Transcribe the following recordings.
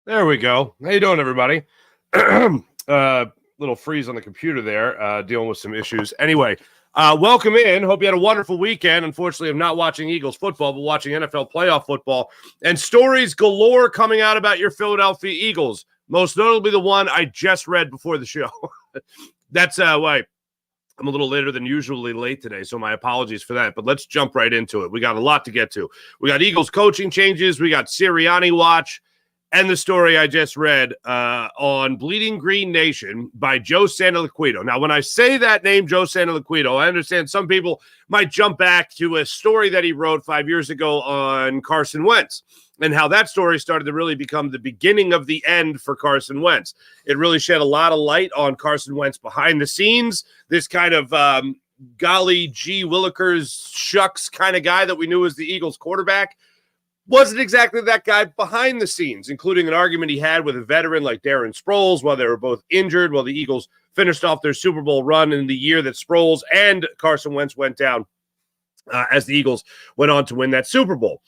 There we go. How you doing, everybody? Little freeze on the computer there, dealing with some issues. Anyway, welcome in. Hope you had a wonderful weekend. Unfortunately, I'm not watching Eagles football, but watching NFL playoff football. And stories galore coming out about your Philadelphia Eagles. Most notably the one I just read before the show. That's why I'm a little later than usually late today, so my apologies for that. But let's jump right into it. We got a lot to get to. We got Eagles coaching changes. We got Sirianni Watch. And the story I just read on Bleeding Green Nation by Joe Santoliquito. Now, when I say that name, Joe Santoliquito, I understand some people might jump back to a story that he wrote 5 years ago on Carson Wentz and how that story started to really become the beginning of the end for Carson Wentz. It really shed a lot of light on Carson Wentz behind the scenes, this kind of golly gee willikers shucks kind of guy that we knew as the Eagles quarterback. Wasn't exactly that guy behind the scenes, including an argument he had with a veteran like Darren Sproles while they were both injured, while the Eagles finished off their Super Bowl run in the year that Sproles and Carson Wentz went down as the Eagles went on to win that Super Bowl.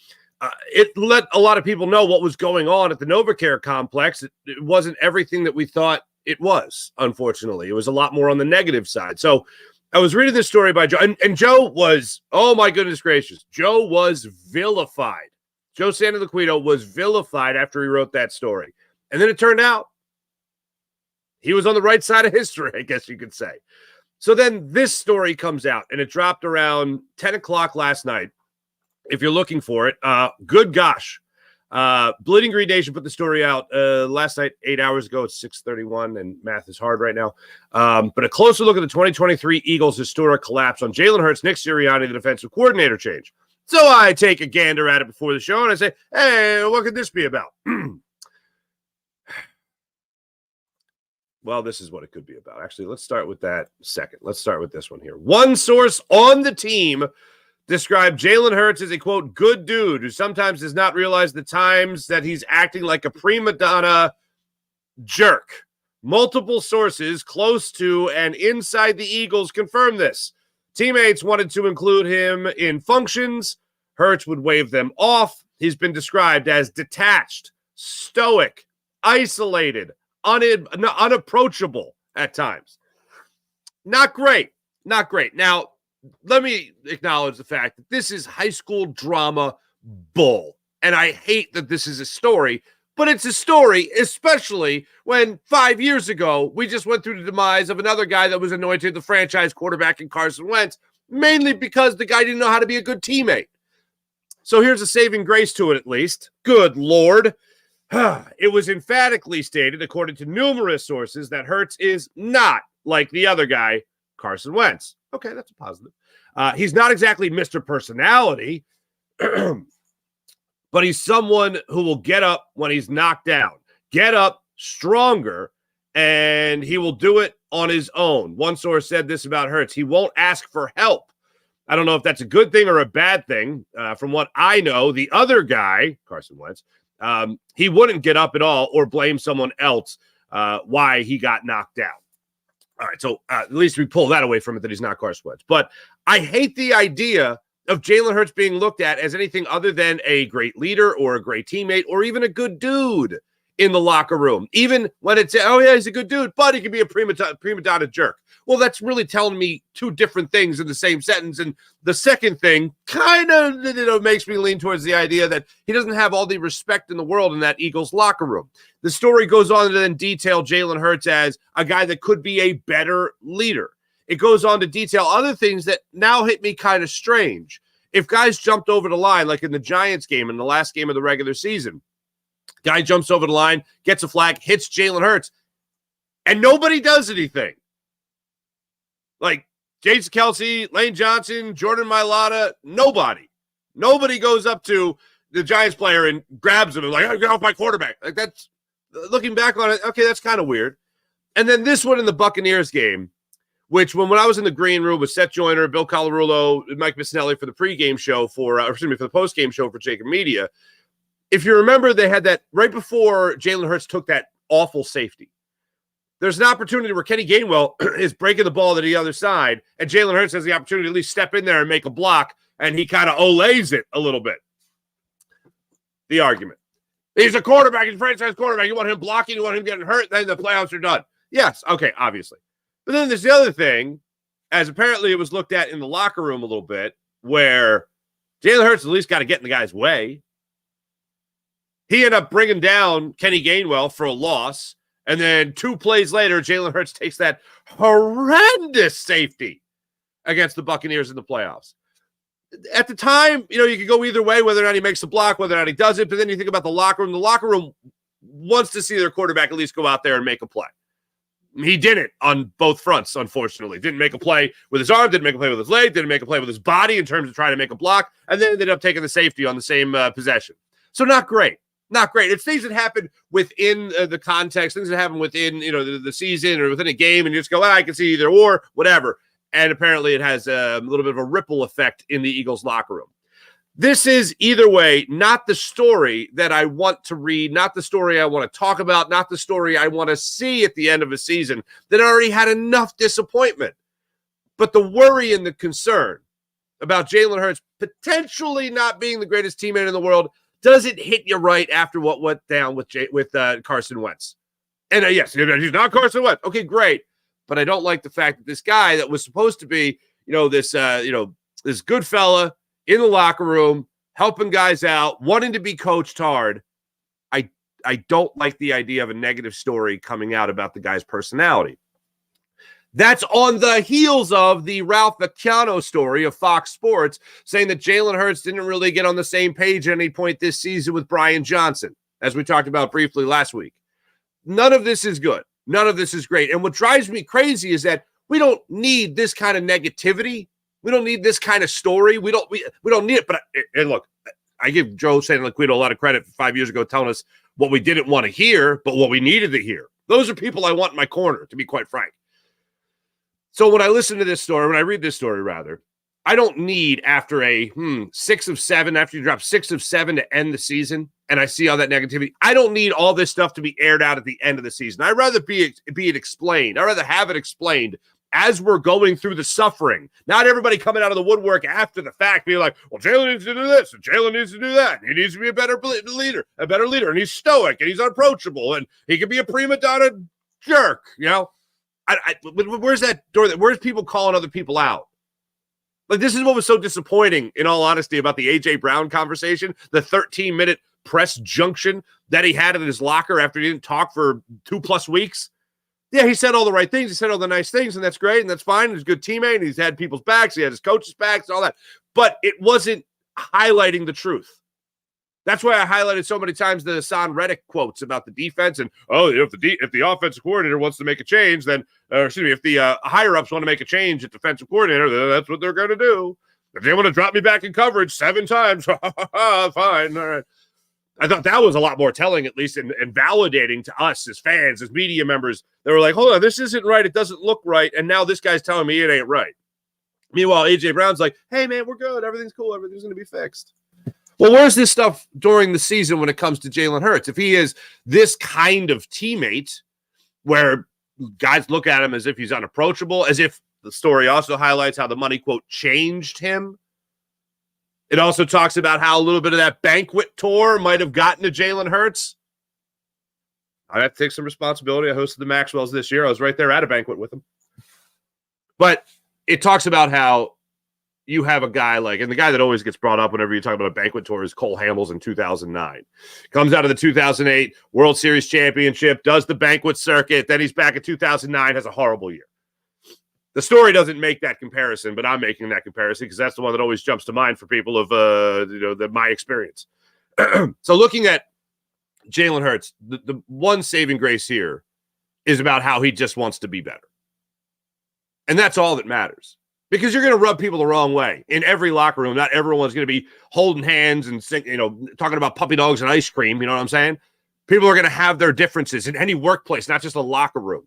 It let a lot of people know what was going on at the NovaCare complex. It wasn't everything that we thought it was, unfortunately. It was a lot more on the negative side. So I was reading this story by Joe, and Joe was, oh my goodness gracious, Joe was vilified. Joe Santoliquito was vilified after he wrote that story. And then it turned out he was on the right side of history, I guess you could say. So then this story comes out, and it dropped around 10 o'clock last night. If you're looking for it, good gosh. Bleeding Green Nation put the story out last night, 8 hours ago. It's 6:31, and math is hard right now. But a closer look at the 2023 Eagles' historic collapse on Jalen Hurts, Nick Sirianni, the defensive coordinator change. So I take a gander at it before the show, and I say, hey, what could this be about? Well, this is what it could be about. Actually, let's start with that second. Let's start with this one here. One source on the team described Jalen Hurts as a, quote, good dude who sometimes does not realize the times that he's acting like a Prima-donna jerk. Multiple sources close to and inside the Eagles confirm this. Teammates wanted to include him in functions. Hurts would wave them off. He's been described as detached, stoic, isolated, unapproachable at times. Not great. Not great. Now, let me acknowledge the fact that this is high school drama bull. And I hate that this is a story, but it's a story, especially when 5 years ago, we just went through the demise of another guy that was anointed the franchise quarterback in Carson Wentz, mainly because the guy didn't know how to be a good teammate. So here's a saving grace to it, at least. Good Lord. It was emphatically stated, according to numerous sources, that Hurts is not like the other guy, Carson Wentz. Okay, that's a positive. He's not exactly Mr. Personality, but he's someone who will get up when he's knocked down, get up stronger, and he will do it on his own. One source said this about Hurts. He won't ask for help. I don't know if that's a good thing or a bad thing. From what I know, the other guy, Carson Wentz, he wouldn't get up at all or blame someone else why he got knocked down. All right, so at least we pull that away from it that he's not Carson Wentz. But I hate the idea of Jalen Hurts being looked at as anything other than a great leader or a great teammate or even a good dude in the locker room. Even when it's, oh, yeah, he's a good dude, but he could be a prima-donna jerk. Well, that's really telling me two different things in the same sentence. And the second thing kind of makes me lean towards the idea that he doesn't have all the respect in the world in that Eagles locker room. The story goes on to then detail Jalen Hurts as a guy that could be a better leader. It goes on to detail other things that now hit me kind of strange. If guys jumped over the line, like in the Giants game, in the last game of the regular season, guy jumps over the line, gets a flag, hits Jalen Hurts, and nobody does anything. Like Jason Kelce, Lane Johnson, Jordan Mailata, nobody. Nobody goes up to the Giants player and grabs him and like, oh, get off my quarterback. Like that's, looking back on it, okay, that's kind of weird. And then this one in the Buccaneers game, which when I was in the green room with Seth Joyner, Bill Colarulo, and Mike Missinelli for the pregame show for the postgame show for Jacob Media, if you remember, they had that right before Jalen Hurts took that awful safety. There's an opportunity where Kenny Gainwell is breaking the ball to the other side, and Jalen Hurts has the opportunity to at least step in there and make a block, and he kind of olays it a little bit. The argument. He's a quarterback. He's a franchise quarterback. You want him blocking. You want him getting hurt. Then the playoffs are done. Yes. Okay. Obviously. But then there's the other thing, as apparently it was looked at in the locker room a little bit, where Jalen Hurts at least got to get in the guy's way. He ended up bringing down Kenny Gainwell for a loss. And then 2 plays later, Jalen Hurts takes that horrendous safety against the Buccaneers in the playoffs. At the time, you could go either way, whether or not he makes the block, whether or not he does it. But then you think about the locker room. The locker room wants to see their quarterback at least go out there and make a play. He didn't on both fronts, unfortunately. Didn't make a play with his arm, didn't make a play with his leg, didn't make a play with his body in terms of trying to make a block, and then ended up taking the safety on the same possession. So not great. Not great. It's things that happen within the context, things that happen within the season or within a game, and you just go, I can see either or, whatever. And apparently it has a little bit of a ripple effect in the Eagles locker room. This is, either way, not the story that I want to read, not the story I want to talk about, not the story I want to see at the end of a season that already had enough disappointment. But the worry and the concern about Jalen Hurts potentially not being the greatest teammate in the world, does it hit you right after what went down with Carson Wentz? And yes, he's not Carson Wentz. Okay, great. But I don't like the fact that this guy that was supposed to be, this good fella in the locker room, helping guys out, wanting to be coached hard. I don't like the idea of a negative story coming out about the guy's personality. That's on the heels of the Ralph Vacchiano story of Fox Sports saying that Jalen Hurts didn't really get on the same page at any point this season with Brian Johnson, as we talked about briefly last week. None of this is good. None of this is great. And what drives me crazy is that we don't need this kind of negativity. We don't need this kind of story. We don't need it. But and look, I give Joe San Liquido a lot of credit for 5 years ago telling us what we didn't want to hear, but what we needed to hear. Those are people I want in my corner, to be quite frank. So when I listen to this story, when I read this story, rather, I don't need after a 6 of 7, after you drop 6 of 7 to end the season, and I see all that negativity, I don't need all this stuff to be aired out at the end of the season. I'd rather be it explained. I'd rather have it explained as we're going through the suffering. Not everybody coming out of the woodwork after the fact being like, well, Jalen needs to do this, and Jalen needs to do that. And he needs to be a better leader, and he's stoic, and he's unapproachable, and he can be a prima-donna jerk, Where's that door? Where's people calling other people out? Like, this is what was so disappointing, in all honesty, about the A.J. Brown conversation, the 13-minute press junction that he had in his locker after he didn't talk for 2+ weeks. Yeah, he said all the right things. He said all the nice things, and that's great, and that's fine. He's a good teammate, and he's had people's backs. He had his coach's backs and all that. But it wasn't highlighting the truth. That's why I highlighted so many times the Hassan Reddick quotes about the defense and, if the offensive coordinator wants to make a change, then, if the higher-ups want to make a change at defensive coordinator, then that's what they're going to do. If they want to drop me back in coverage 7 times, fine, all right. I thought that was a lot more telling, at least, and validating to us as fans, as media members. They were like, hold on, this isn't right. It doesn't look right. And now this guy's telling me it ain't right. Meanwhile, A.J. Brown's like, hey, man, we're good. Everything's cool. Everything's going to be fixed. Well, where's this stuff during the season when it comes to Jalen Hurts? If he is this kind of teammate where guys look at him as if he's unapproachable, as if the story also highlights how the money, quote, changed him. It also talks about how a little bit of that banquet tour might have gotten to Jalen Hurts. I have to take some responsibility. I hosted the Maxwells this year. I was right there at a banquet with them. But it talks about how you have a guy like, and the guy that always gets brought up whenever you talk about a banquet tour is Cole Hamels in 2009. Comes out of the 2008 World Series championship, does the banquet circuit, then he's back in 2009, has a horrible year. The story doesn't make that comparison, but I'm making that comparison because that's the one that always jumps to mind for people of my experience. So looking at Jalen Hurts, the one saving grace here is about how he just wants to be better. And that's all that matters. Because you're going to rub people the wrong way. In every locker room, not everyone's going to be holding hands and talking about puppy dogs and ice cream, you know what I'm saying? People are going to have their differences in any workplace, not just a locker room.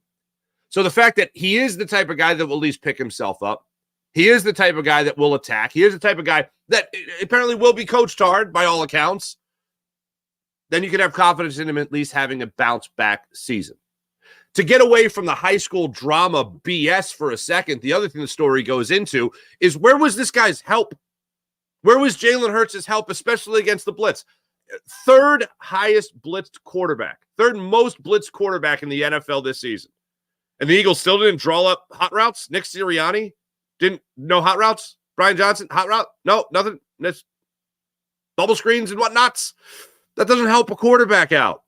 So the fact that he is the type of guy that will at least pick himself up, he is the type of guy that will attack, he is the type of guy that apparently will be coached hard by all accounts, then you can have confidence in him at least having a bounce-back season. To get away from the high school drama BS for a second, the other thing the story goes into is where was this guy's help? Where was Jalen Hurts' help, especially against the blitz? third highest blitzed quarterback, third most blitzed quarterback in the NFL this season. And the Eagles still didn't draw up hot routes. Nick Sirianni didn't know hot routes. Brian Johnson, hot route? No, nothing. That's bubble screens and whatnots. That doesn't help a quarterback out.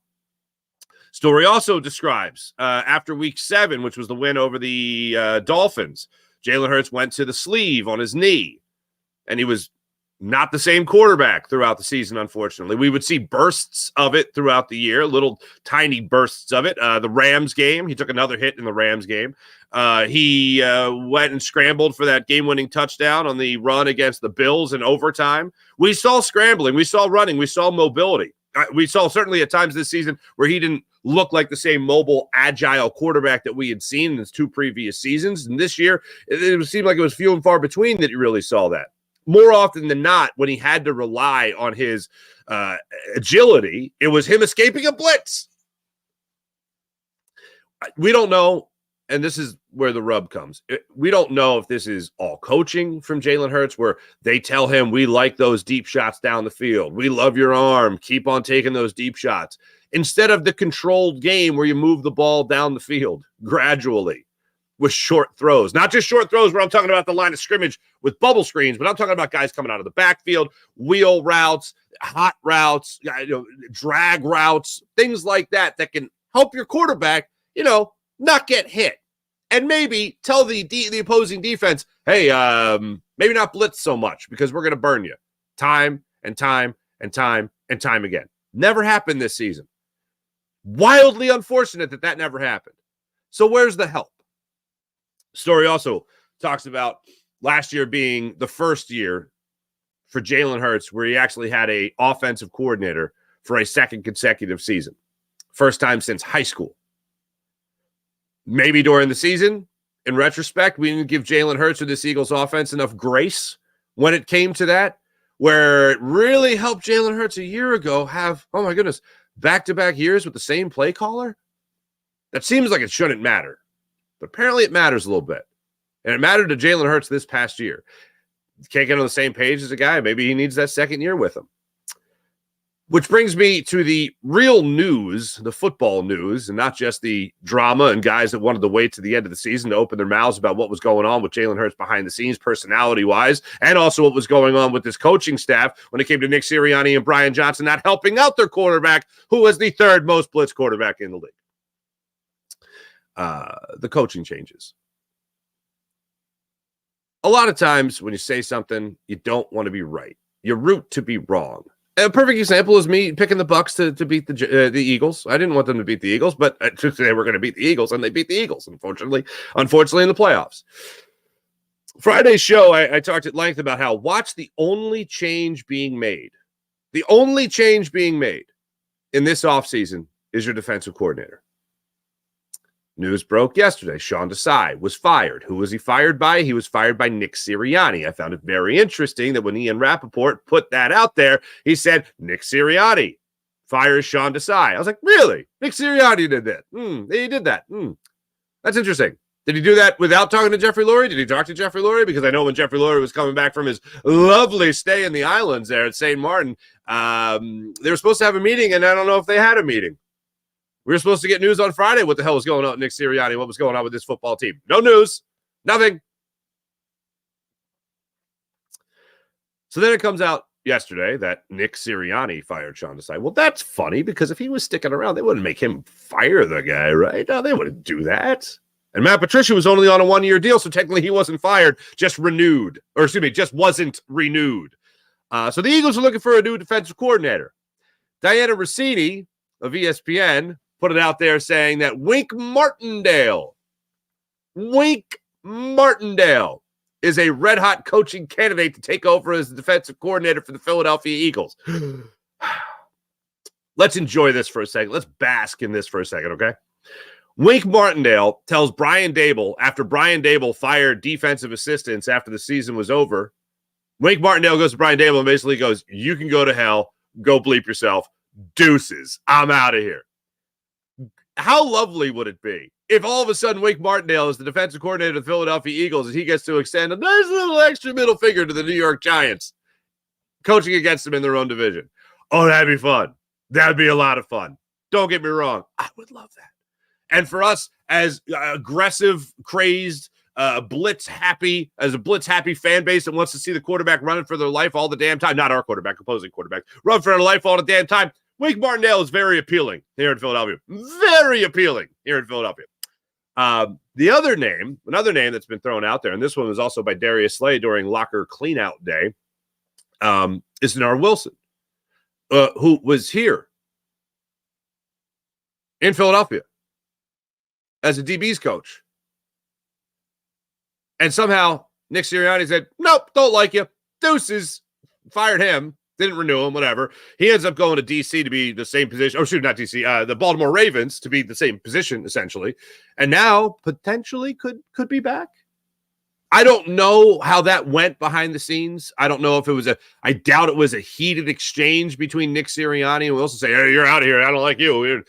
Story also describes after week 7, which was the win over the Dolphins, Jalen Hurts went to the sleeve on his knee, and he was not the same quarterback throughout the season, unfortunately. We would see bursts of it throughout the year, little tiny bursts of it. The Rams game, he took another hit in the Rams game. He went and scrambled for that game-winning touchdown on the run against the Bills in overtime. We saw scrambling. We saw running. We saw mobility. We saw certainly at times this season where he didn't look like the same mobile, agile quarterback that we had seen in his 2 previous seasons. And this year, it seemed like it was few and far between that you really saw that. More often than not, when he had to rely on his agility, it was him escaping a blitz. We don't know, and this is where the rub comes. We don't know if this is all coaching from Jalen Hurts, where they tell him, we like those deep shots down the field. We love your arm. Keep on taking those deep shots. Instead of the controlled game where you move the ball down the field gradually with short throws. Not just short throws where I'm talking about the line of scrimmage with bubble screens, but I'm talking about guys coming out of the backfield, wheel routes, hot routes, drag routes, things like that that can help your quarterback, not get hit. And maybe tell the opposing defense, hey, maybe not blitz so much because we're going to burn you time and time and time and time again. Never happened this season. Wildly unfortunate that never happened. So where's the help? Story also talks about last year being the first year for Jalen Hurts where he actually had an offensive coordinator for a second consecutive season. First time since high school. Maybe during the season, in retrospect, we didn't give Jalen Hurts or this Eagles offense enough grace when it came to that, where it really helped Jalen Hurts a year ago have, oh my goodness, back-to-back years with the same play caller? That seems like it shouldn't matter. But apparently it matters a little bit. And it mattered to Jalen Hurts this past year. Can't get on the same page as a guy. Maybe he needs that second year with him. Which brings me to the real news, the football news, and not just the drama and guys that wanted to wait to the end of the season to open their mouths about what was going on with Jalen Hurts behind the scenes, personality-wise, and also what was going on with this coaching staff when it came to Nick Sirianni and Brian Johnson not helping out their quarterback, who was the third most blitz quarterback in the league. The coaching changes. A lot of times when you say something, you don't want to be right. You root to be wrong. A perfect example is me picking the Bucs to beat the Eagles. I didn't want them to beat the Eagles, but they were going to beat the Eagles, and they beat the Eagles, unfortunately in the playoffs. Friday's show, I talked at length about how watch the only change being made. The only change being made in this offseason is your defensive coordinator. News broke yesterday. Sean Desai was fired. Who was he fired by? He was fired by Nick Sirianni. I found it very interesting that when Ian Rappaport put that out there, he said, Nick Sirianni fires Sean Desai. I was like, really? Nick Sirianni did that. He did that. That's interesting. Did he do that without talking to Jeffrey Lurie? Did he talk to Jeffrey Lurie? Because I know when Jeffrey Lurie was coming back from his lovely stay in the islands there at St. Martin, they were supposed to have a meeting, and I don't know if they had a meeting. We were supposed to get news on Friday. What the hell was going on with Nick Sirianni? What was going on with this football team? No news. Nothing. So then it comes out yesterday that Nick Sirianni fired Sean Desai. Well, that's funny because if he was sticking around, they wouldn't make him fire the guy, right? No, they wouldn't do that. And Matt Patricia was only on a one-year deal, so technically he wasn't fired, just renewed. Or excuse me, just wasn't renewed. So the Eagles are looking for a new defensive coordinator. Diana Rossini of ESPN put it out there saying that Wink Martindale is a red-hot coaching candidate to take over as the defensive coordinator for the Philadelphia Eagles. Let's enjoy this for a second. Let's bask in this for a second, okay? Wink Martindale tells Brian Daboll, after Brian Daboll fired defensive assistants after the season was over, Wink Martindale goes to Brian Daboll and basically goes, you can go to hell, go bleep yourself, deuces, I'm out of here. How lovely would it be if all of a sudden Wink Martindale is the defensive coordinator of the Philadelphia Eagles and he gets to extend a nice little extra middle finger to the New York Giants, coaching against them in their own division? Oh, that'd be fun. That'd be a lot of fun. Don't get me wrong. I would love that. And for us as aggressive, crazed, blitz happy fan base that wants to see the quarterback running for their life all the damn time, not our quarterback, opposing quarterback, run for their life all the damn time, Wink Martindale is very appealing here in Philadelphia. Very appealing here in Philadelphia. Another name that's been thrown out there, and this one was also by Darius Slay during locker cleanout day, is NOT Wilson, who was here in Philadelphia as a DB's coach. And somehow Nick Sirianni said, nope, don't like you. Deuces. Fired him. Didn't renew him, whatever. He ends up going to D.C. to be the same position. Oh, shoot, not D.C. The Baltimore Ravens to be the same position, essentially. And now, potentially, could be back. I don't know how that went behind the scenes. I don't know if it was I doubt it was a heated exchange between Nick Sirianni and Wilson saying, hey, you're out of here. I don't like you.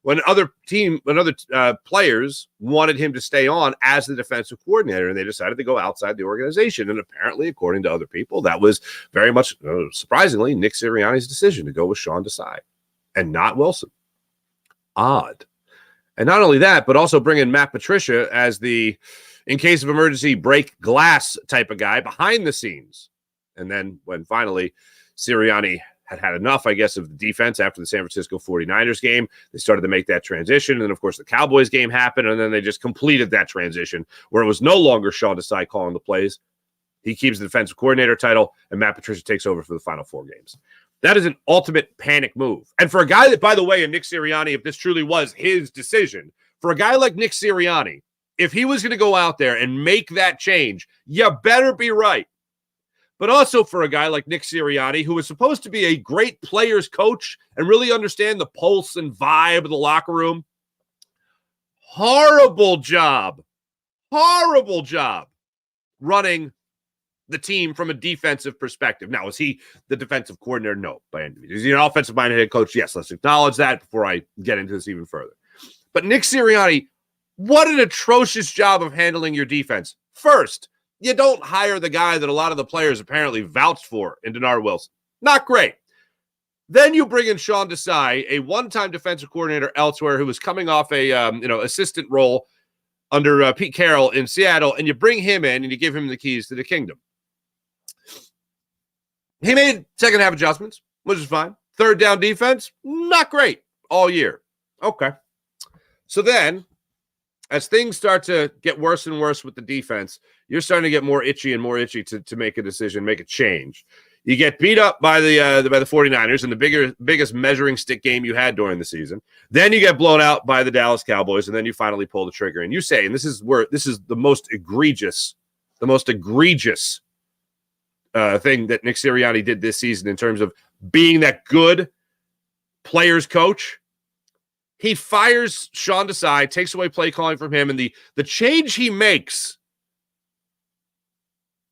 When other players wanted him to stay on as the defensive coordinator, and they decided to go outside the organization. And apparently, according to other people, that was very much, surprisingly, Nick Sirianni's decision to go with Sean Desai and not Wilson. Odd. And not only that, but also bring in Matt Patricia as the, in case of emergency, break glass type of guy behind the scenes. And then when finally Sirianni had enough, I guess, of the defense after the San Francisco 49ers game, they started to make that transition. And then, of course, the Cowboys game happened, and then they just completed that transition where it was no longer Sean Desai calling the plays. He keeps the defensive coordinator title, and Matt Patricia takes over for the final 4 games. That is an ultimate panic move. And for a guy that, by the way, and Nick Sirianni, if this truly was his decision, for a guy like Nick Sirianni, if he was going to go out there and make that change, you better be right. But also for a guy like Nick Sirianni, who was supposed to be a great players coach and really understand the pulse and vibe of the locker room. Horrible job running the team from a defensive perspective. Now, is he the defensive coordinator? No, by any means. Is he an offensive-minded head coach? Yes, let's acknowledge that before I get into this even further. But Nick Sirianni, what an atrocious job of handling your defense. First, you don't hire the guy that a lot of the players apparently vouched for in NOT Wilson. Not great. Then you bring in Sean Desai, a one-time defensive coordinator elsewhere who was coming off a assistant role under Pete Carroll in Seattle, and you bring him in and you give him the keys to the kingdom. He made second half adjustments, which is fine. Third down defense, not great all year. Okay. So then, as things start to get worse and worse with the defense, you're starting to get more itchy and more itchy to make a decision, make a change. You get beat up by the 49ers in the biggest measuring stick game you had during the season. Then you get blown out by the Dallas Cowboys, and then you finally pull the trigger. And you say, and this is the most egregious thing that Nick Sirianni did this season in terms of being that good players coach. He fires Sean Desai, takes away play calling from him, and the change he makes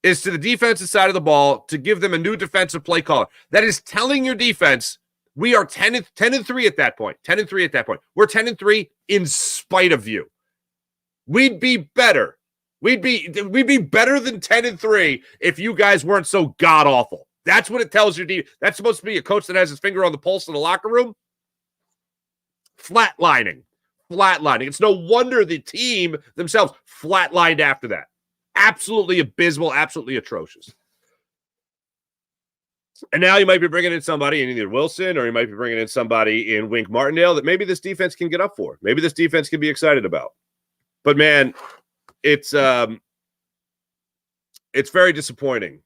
is to the defensive side of the ball to give them a new defensive play caller. That is telling your defense, we are 10-3 at that point. 10-3 at that point. We're 10-3 in spite of you. We'd be better. We'd be better than 10-3 if you guys weren't so god awful. That's what it tells your defense. That's supposed to be a coach that has his finger on the pulse of the locker room. Flatlining. It's no wonder the team themselves flatlined after that. Absolutely abysmal, absolutely atrocious. And now you might be bringing in somebody in either Wilson or you might be bringing in somebody in Wink Martindale that maybe this defense can get up for. Maybe this defense can be excited about. But, man, it's very disappointing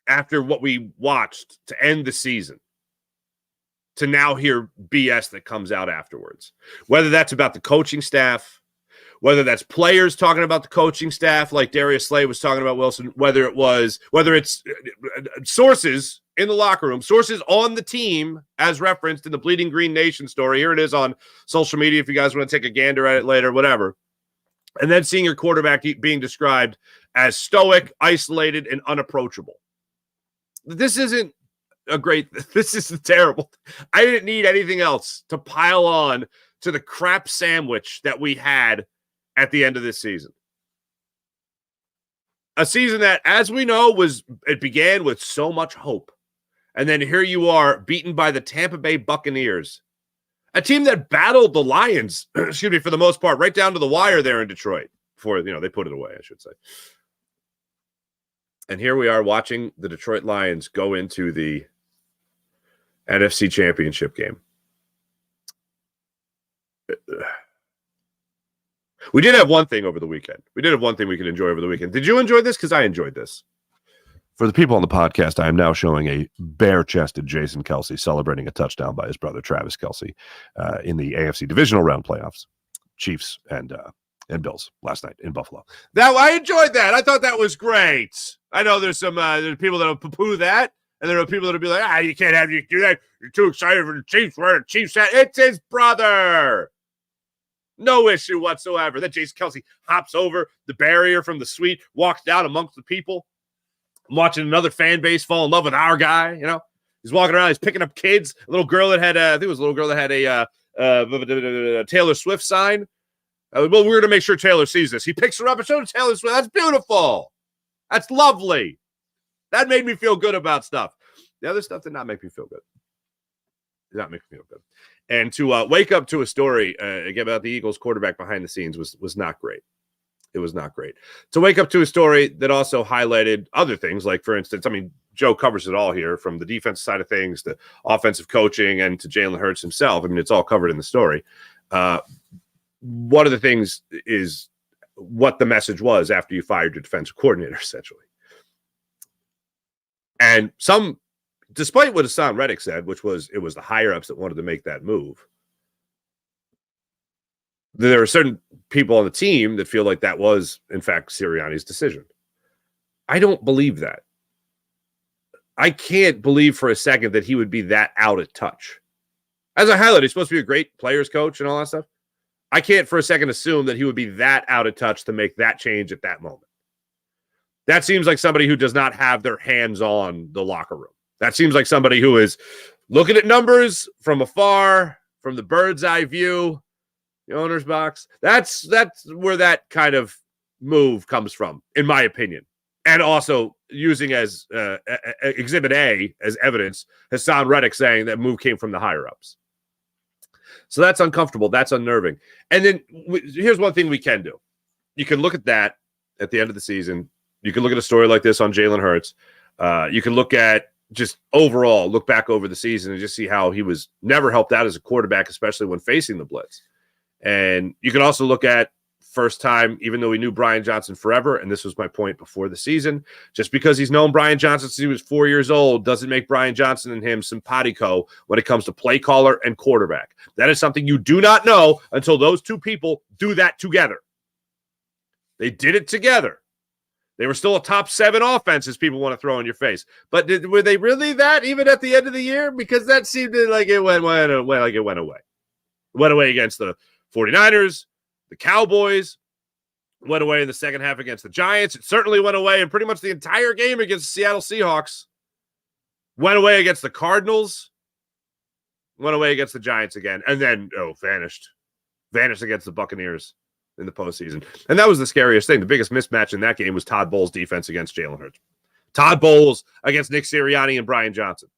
after what we watched to end the season, to now hear BS that comes out afterwards. Whether that's about the coaching staff, whether that's players talking about the coaching staff like Darius Slay was talking about Wilson, whether it's sources in the locker room, sources on the team as referenced in the Bleeding Green Nation story. Here it is on social media if you guys want to take a gander at it later, whatever. And then seeing your quarterback being described as stoic, isolated, and unapproachable. This isn't this is terrible. I didn't need anything else to pile on to the crap sandwich that we had at the end of this season. A season that, as we know, it began with so much hope. And then here you are, beaten by the Tampa Bay Buccaneers, a team that battled the Lions, excuse me, for the most part, right down to the wire there in Detroit before, they put it away, I should say. And here we are watching the Detroit Lions go into the NFC Championship game. We did have one thing over the weekend. We did have one thing we could enjoy over the weekend. Did you enjoy this? Because I enjoyed this. For the people on the podcast, I am now showing a bare-chested Jason Kelce celebrating a touchdown by his brother Travis Kelce in the AFC Divisional Round playoffs, Chiefs and Bills last night in Buffalo. I enjoyed that. I thought that was great. I know there's some there's people that will poo-poo that, and there are people that will be like, you can't have you do that. You're too excited for the Chiefs. Wearing a Chiefs hat. It's his brother. No issue whatsoever. Then Jason Kelce hops over the barrier from the suite, walks down amongst the people. I'm watching another fan base fall in love with our guy. He's walking around. He's picking up kids. A little girl that had, I think it was a little girl that had a Taylor Swift sign. Well, we're going to make sure Taylor sees this. He picks her up and shows Taylor Swift. That's beautiful. That's lovely. That made me feel good about stuff. The other stuff did not make me feel good. Did not make me feel good. And to wake up to a story again about the Eagles quarterback behind the scenes was not great. It was not great. To wake up to a story that also highlighted other things, like, for instance, Joe covers it all here, from the defensive side of things to offensive coaching and to Jalen Hurts himself. It's all covered in the story. One of the things is what the message was after you fired your defensive coordinator, essentially. And despite what Hassan Reddick said, which was it was the higher-ups that wanted to make that move, there are certain people on the team that feel like that was, in fact, Sirianni's decision. I don't believe that. I can't believe for a second that he would be that out of touch. As I highlighted, he's supposed to be a great players coach and all that stuff. I can't for a second assume that he would be that out of touch to make that change at that moment. That seems like somebody who does not have their hands on the locker room. That seems like somebody who is looking at numbers from afar, from the bird's eye view, the owner's box. That's where that kind of move comes from, in my opinion. And also using as Exhibit A as evidence, Hassan Reddick saying that move came from the higher-ups. So that's uncomfortable. That's unnerving. And then here's one thing we can do. You can look at that at the end of the season. You can look at a story like this on Jalen Hurts. You can look at just overall, look back over the season and just see how he was never helped out as a quarterback, especially when facing the blitz. And you can also look at first time, even though we knew Brian Johnson forever, and this was my point before the season, just because he's known Brian Johnson since he was 4 years old doesn't make Brian Johnson and him simpatico when it comes to play caller and quarterback. That is something you do not know until those two people do that together. They did it together. They were still a top 7 offense, as people want to throw in your face. But were they really that even at the end of the year? Because that seemed like it went away. It went away against the 49ers, the Cowboys, went away in the second half against the Giants. It certainly went away in pretty much the entire game against the Seattle Seahawks. Went away against the Cardinals. Went away against the Giants again. And then, vanished. Vanished against the Buccaneers in the postseason. And that was the scariest thing. The biggest mismatch in that game was Todd Bowles' defense against Jalen Hurts. Todd Bowles against Nick Sirianni and Brian Johnson.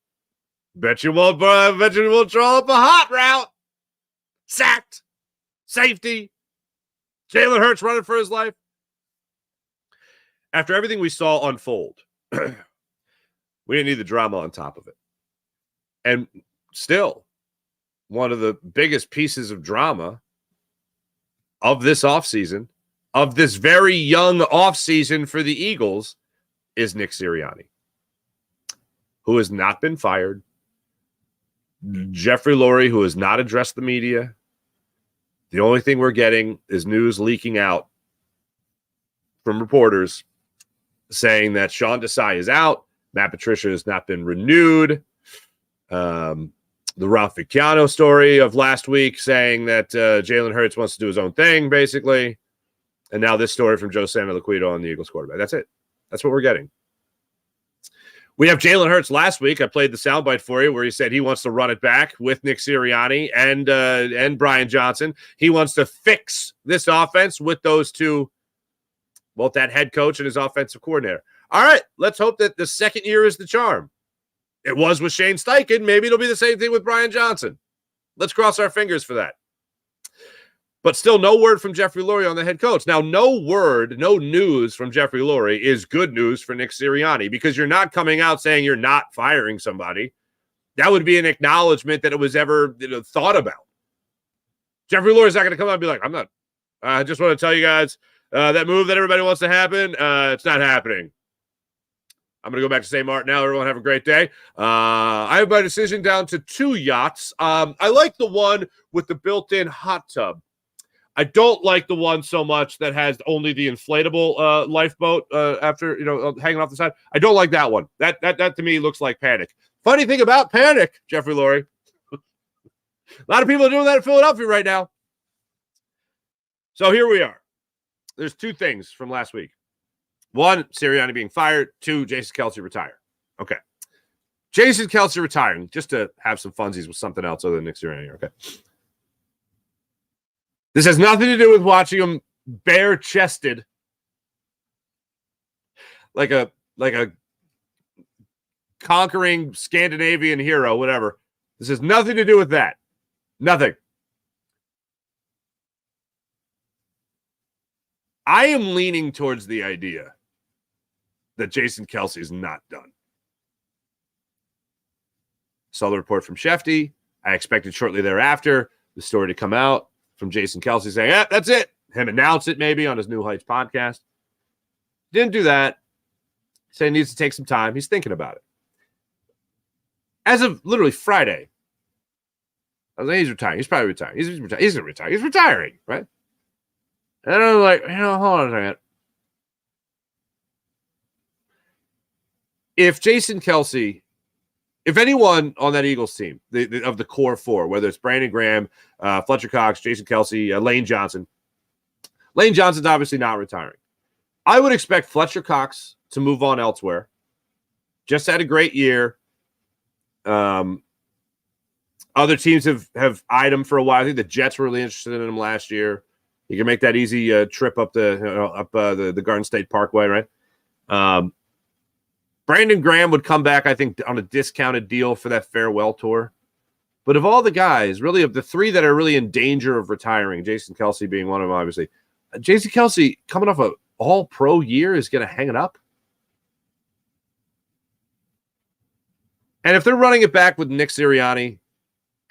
Bet you won't draw up a hot route. Sacked. Safety. Jalen Hurts running for his life. After everything we saw unfold, we didn't need the drama on top of it. And still, one of the biggest pieces of drama of this offseason, of this very young offseason for the Eagles, is Nick Sirianni, who has not been fired. Jeffrey Lurie, who has not addressed the media. The only thing we're getting is news leaking out from reporters saying that Sean Desai is out. Matt Patricia has not been renewed. The Ralph Vecchiano story of last week saying that Jalen Hurts wants to do his own thing, basically. And now this story from Joe Santoliquito on the Eagles quarterback. That's it. That's what we're getting. We have Jalen Hurts last week. I played the soundbite for you where he said he wants to run it back with Nick Sirianni and Brian Johnson. He wants to fix this offense with those two, both that head coach and his offensive coordinator. All right, let's hope that the second year is the charm. It was with Shane Steichen. Maybe it'll be the same thing with Brian Johnson. Let's cross our fingers for that. But still no word from Jeffrey Lurie on the head coach. Now, no news from Jeffrey Lurie is good news for Nick Sirianni, because you're not coming out saying you're not firing somebody. That would be an acknowledgement that it was ever thought about. Jeffrey Lurie's not going to come out and be like, I'm not. I just want to tell you guys that move that everybody wants to happen, it's not happening. I'm going to go back to St. Martin now. Everyone have a great day. I have my decision down to 2 yachts. I like the one with the built-in hot tub. I don't like the one so much that has only the inflatable lifeboat after, hanging off the side. I don't like that one. That to me looks like panic. Funny thing about panic, Jeffrey Lurie. A lot of people are doing that in Philadelphia right now. So here we are. There's 2 things from last week. 1, Sirianni being fired. 2, Jason Kelce retire. Okay. Jason Kelce retiring, just to have some funsies with something else other than Nick Sirianni. Okay. This has nothing to do with watching him bare-chested like a conquering Scandinavian hero, whatever. This has nothing to do with that. Nothing. I am leaning towards the idea that Jason Kelce is not done. Saw the report from Shefty. I expected shortly thereafter the story to come out from Jason Kelce saying, that's it. Him announce it maybe on his New Heights podcast. Didn't do that. Said he needs to take some time. He's thinking about it. As of literally Friday, I was like, he's retiring. He's probably retiring. He's going to retire. He's retiring, right? And I was like, hold on a second. If Jason Kelce, if anyone on that Eagles team, of the core 4, whether it's Brandon Graham, Fletcher Cox, Jason Kelce, Lane Johnson. Lane Johnson's obviously not retiring. I would expect Fletcher Cox to move on elsewhere. Just had a great year. Other teams have eyed him for a while. I think the Jets were really interested in him last year. He can make that easy trip up the Garden State Parkway, right? Brandon Graham would come back, I think, on a discounted deal for that farewell tour. But of all the guys, really, of the 3 that are really in danger of retiring, Jason Kelce being one of them, obviously, Jason Kelce, coming off an all-pro year, is going to hang it up. And if they're running it back with Nick Sirianni,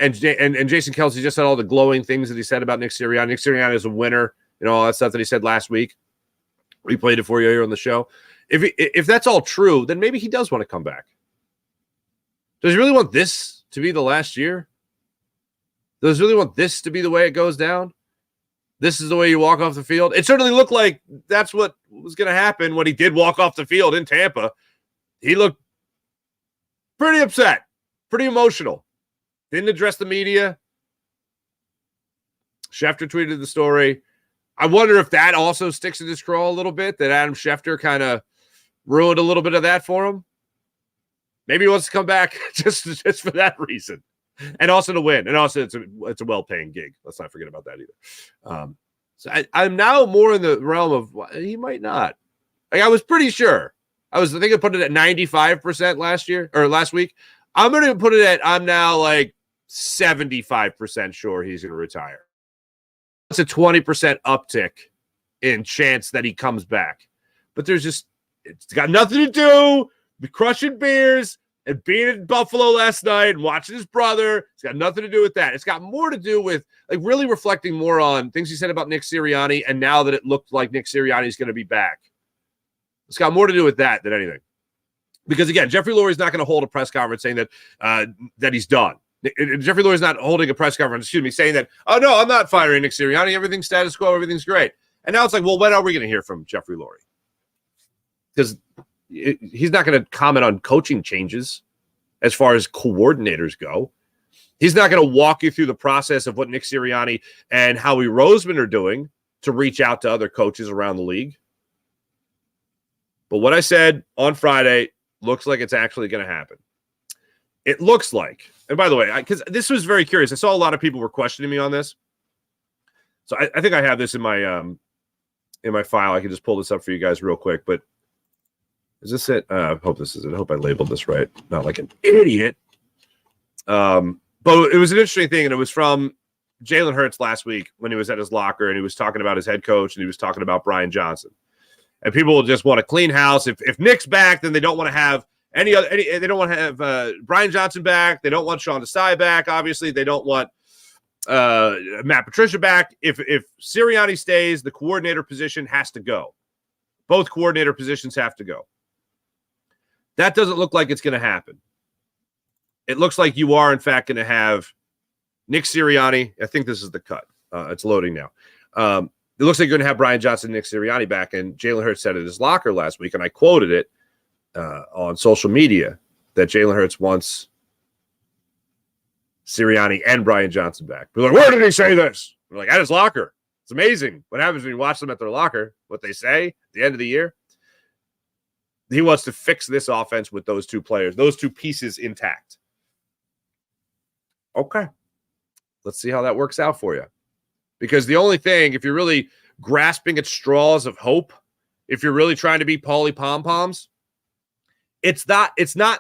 and Jason Kelce just said all the glowing things that he said about Nick Sirianni. Nick Sirianni is a winner, all that stuff that he said last week. We played it for you here on the show. If that's all true, then maybe he does want to come back. Does he really want this to be the last year? Does he really want this to be the way it goes down? This is the way you walk off the field? It certainly looked like that's what was going to happen when he did walk off the field in Tampa. He looked pretty upset, pretty emotional. Didn't address the media. Schefter tweeted the story. I wonder if that also sticks in his craw a little bit, that Adam Schefter kind of ruined a little bit of that for him. Maybe he wants to come back just for that reason. And also to win. And also it's a well-paying gig. Let's not forget about that either. So I'm now more in the realm of he might not. Like, I was pretty sure. I think I put it at 95% last week. I'm going to put it at, I'm now like 75% sure he's going to retire. It's a 20% uptick in chance that he comes back. But it's got nothing to do with crushing beers and being in Buffalo last night and watching his brother. It's got nothing to do with that. It's got more to do with like really reflecting more on things he said about Nick Sirianni, and now that it looked like Nick Sirianni is going to be back. It's got more to do with that than anything. Because again, Jeffrey Lurie is not going to hold a press conference saying that he's done. Jeffrey Lurie is not holding a press conference, saying that, oh no, I'm not firing Nick Sirianni. Everything's status quo. Everything's great. And now it's like, well, when are we going to hear from Jeffrey Lurie? Because he's not going to comment on coaching changes as far as coordinators go. He's not going to walk you through the process of what Nick Sirianni and Howie Roseman are doing to reach out to other coaches around the league. But what I said on Friday looks like it's actually going to happen. It looks like, and by the way, because this was very curious. I saw a lot of people were questioning me on this. So I think I have this in my file. I can just pull this up for you guys real quick. But Is this it? I hope this is it. I hope I labeled this right. Not like an idiot. But it was an interesting thing, and it was from Jalen Hurts last week when he was at his locker, and he was talking about his head coach, and he was talking about Brian Johnson. And people will just want to clean house. If Nick's back, then they don't want to have they don't want to have Brian Johnson back. They don't want Sean Desai back. Obviously, they don't want Matt Patricia back. If Sirianni stays, the coordinator position has to go. Both coordinator positions have to go. That doesn't look like it's going to happen. It looks like you are, in fact, going to have Nick Sirianni. I think this is the cut. It's loading now. It looks like you're going to have Brian Johnson and Nick Sirianni back. And Jalen Hurts said at his locker last week, and I quoted it on social media, that Jalen Hurts wants Sirianni and Brian Johnson back. We're like, where did he say this? We're like, at his locker. It's amazing what happens when you watch them at their locker, what they say at the end of the year. He wants to fix this offense with those two players, those two pieces intact. Okay. Let's see how that works out for you. Because the only thing, if you're really grasping at straws of hope, if you're really trying to be Paulie Pom-Poms, it's not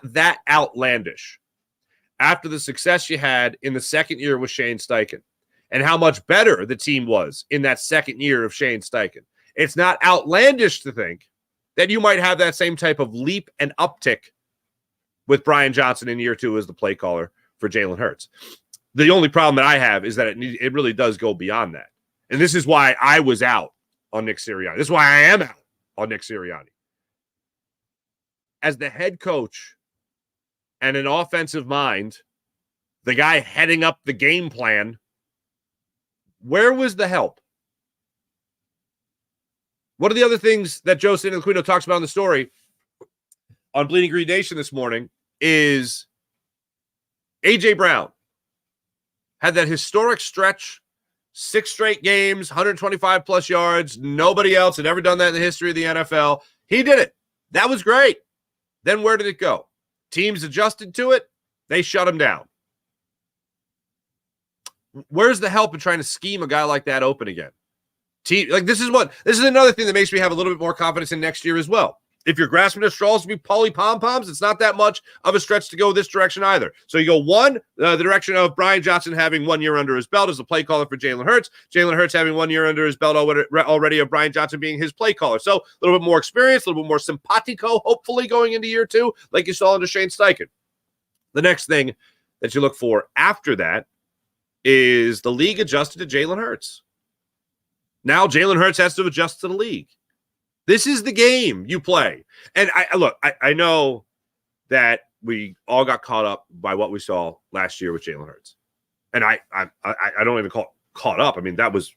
that outlandish. After the success you had in the second year with Shane Steichen and how much better the team was in that second year of Shane Steichen, it's not outlandish to think that you might have that same type of leap and uptick with Brian Johnson in year two as the play caller for Jalen Hurts. The only problem that I have is that it really does go beyond that. And this is why I was out on Nick Sirianni. This is why I am out on Nick Sirianni. As the head coach and an offensive mind, the guy heading up the game plan, where was the help? One of the other things that Joe Santaquino talks about in the story on Bleeding Green Nation this morning is A.J. Brown had that historic stretch, 6 straight games, 125 plus yards. Nobody else had ever done that in the history of the NFL. He did it. That was great. Then where did it go? Teams adjusted to it. They shut him down. Where's the help in trying to scheme a guy like that open again? This is another thing that makes me have a little bit more confidence in next year as well. If you're grasping at straws to be Paulie Pom-Poms, it's not that much of a stretch to go this direction either. So you go the direction of Brian Johnson having 1 year under his belt as a play caller for Jalen Hurts. Jalen Hurts having 1 year under his belt already of Brian Johnson being his play caller. So a little bit more experience, a little bit more simpatico, hopefully going into year two, like you saw under Shane Steichen. The next thing that you look for after that is the league adjusted to Jalen Hurts. Now Jalen Hurts has to adjust to the league. This is the game you play. And I know that we all got caught up by what we saw last year with Jalen Hurts. And I don't even call it caught up. I mean, that was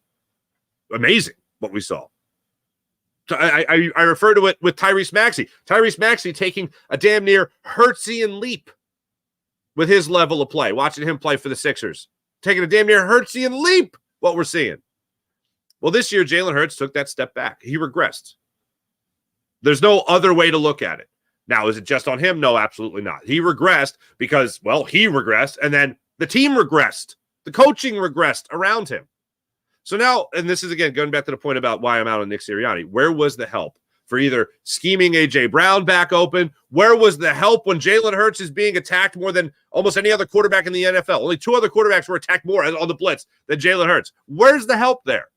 amazing what we saw. So I refer to it with Tyrese Maxey. Tyrese Maxey taking a damn near Hurtsian leap with his level of play, watching him play for the Sixers. Taking a damn near Hurtsian leap, what we're seeing. Well, this year, Jalen Hurts took that step back. He regressed. There's no other way to look at it. Now, is it just on him? No, absolutely not. He regressed because, well, he regressed, and then the team regressed. The coaching regressed around him. So now, and this is, again, going back to the point about why I'm out on Nick Sirianni, where was the help for either scheming A.J. Brown back open? Where was the help when Jalen Hurts is being attacked more than almost any other quarterback in the NFL? Only 2 other quarterbacks were attacked more on the blitz than Jalen Hurts. Where's the help there?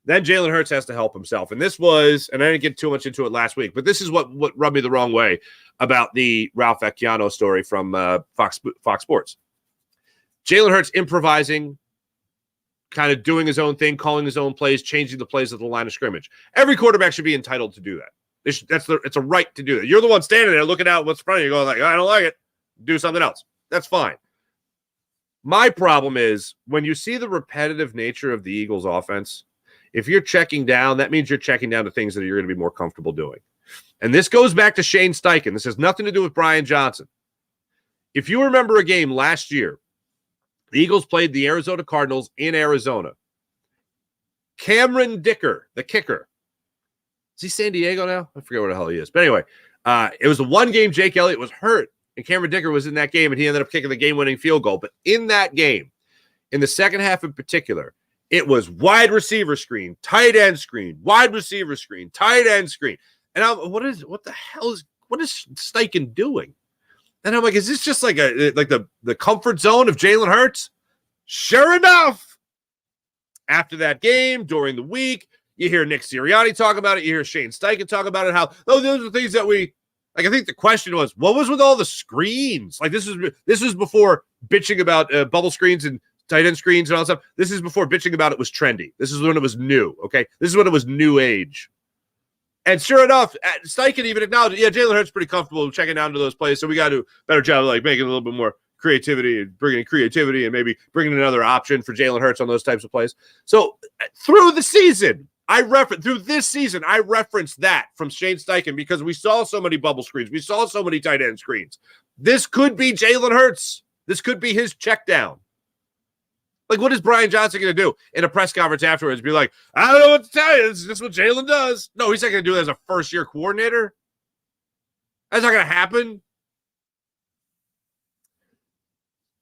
Then Jalen Hurts has to help himself. And this was, and I didn't get too much into it last week, but this is what rubbed me the wrong way about the Ralph Vecchiano story from Fox Sports. Jalen Hurts improvising, kind of doing his own thing, calling his own plays, changing the plays at the line of scrimmage. Every quarterback should be entitled to do that. It's a right to do that. You're the one standing there looking out what's in front of you going like, I don't like it. Do something else. That's fine. My problem is when you see the repetitive nature of the Eagles offense, if you're checking down, that means you're checking down to things that you're going to be more comfortable doing. And this goes back to Shane Steichen. This has nothing to do with Brian Johnson. If you remember a game last year, the Eagles played the Arizona Cardinals in Arizona. Cameron Dicker, the kicker. Is he San Diego now? I forget where the hell he is. But anyway, it was the one game Jake Elliott was hurt, and Cameron Dicker was in that game, and he ended up kicking the game-winning field goal. But in that game, in the second half in particular, it was wide receiver screen, tight end screen, wide receiver screen, tight end screen. And what is Steichen doing? And I'm like, is this just like the comfort zone of Jalen Hurts? Sure enough, after that game, during the week, you hear Nick Sirianni talk about it. You hear Shane Steichen talk about it. How, those are things that we like. I think the question was, what was with all the screens? Like this was before bitching about bubble screens and tight end screens and all that stuff. This is before bitching about it was trendy. This is when it was new. Okay, this is when it was new age. And sure enough, Steichen even acknowledged, yeah, Jalen Hurts pretty comfortable checking down to those plays. So we got to do a better job of like making a little bit more creativity and bringing in creativity and maybe bringing another option for Jalen Hurts on those types of plays. So through this season, I referenced that from Shane Steichen because we saw so many bubble screens. We saw so many tight end screens. This could be Jalen Hurts. This could be his check down. Like, what is Brian Johnson going to do in a press conference afterwards? Be like, I don't know what to tell you. This is just what Jalen does. No, he's not going to do it as a first-year coordinator. That's not going to happen.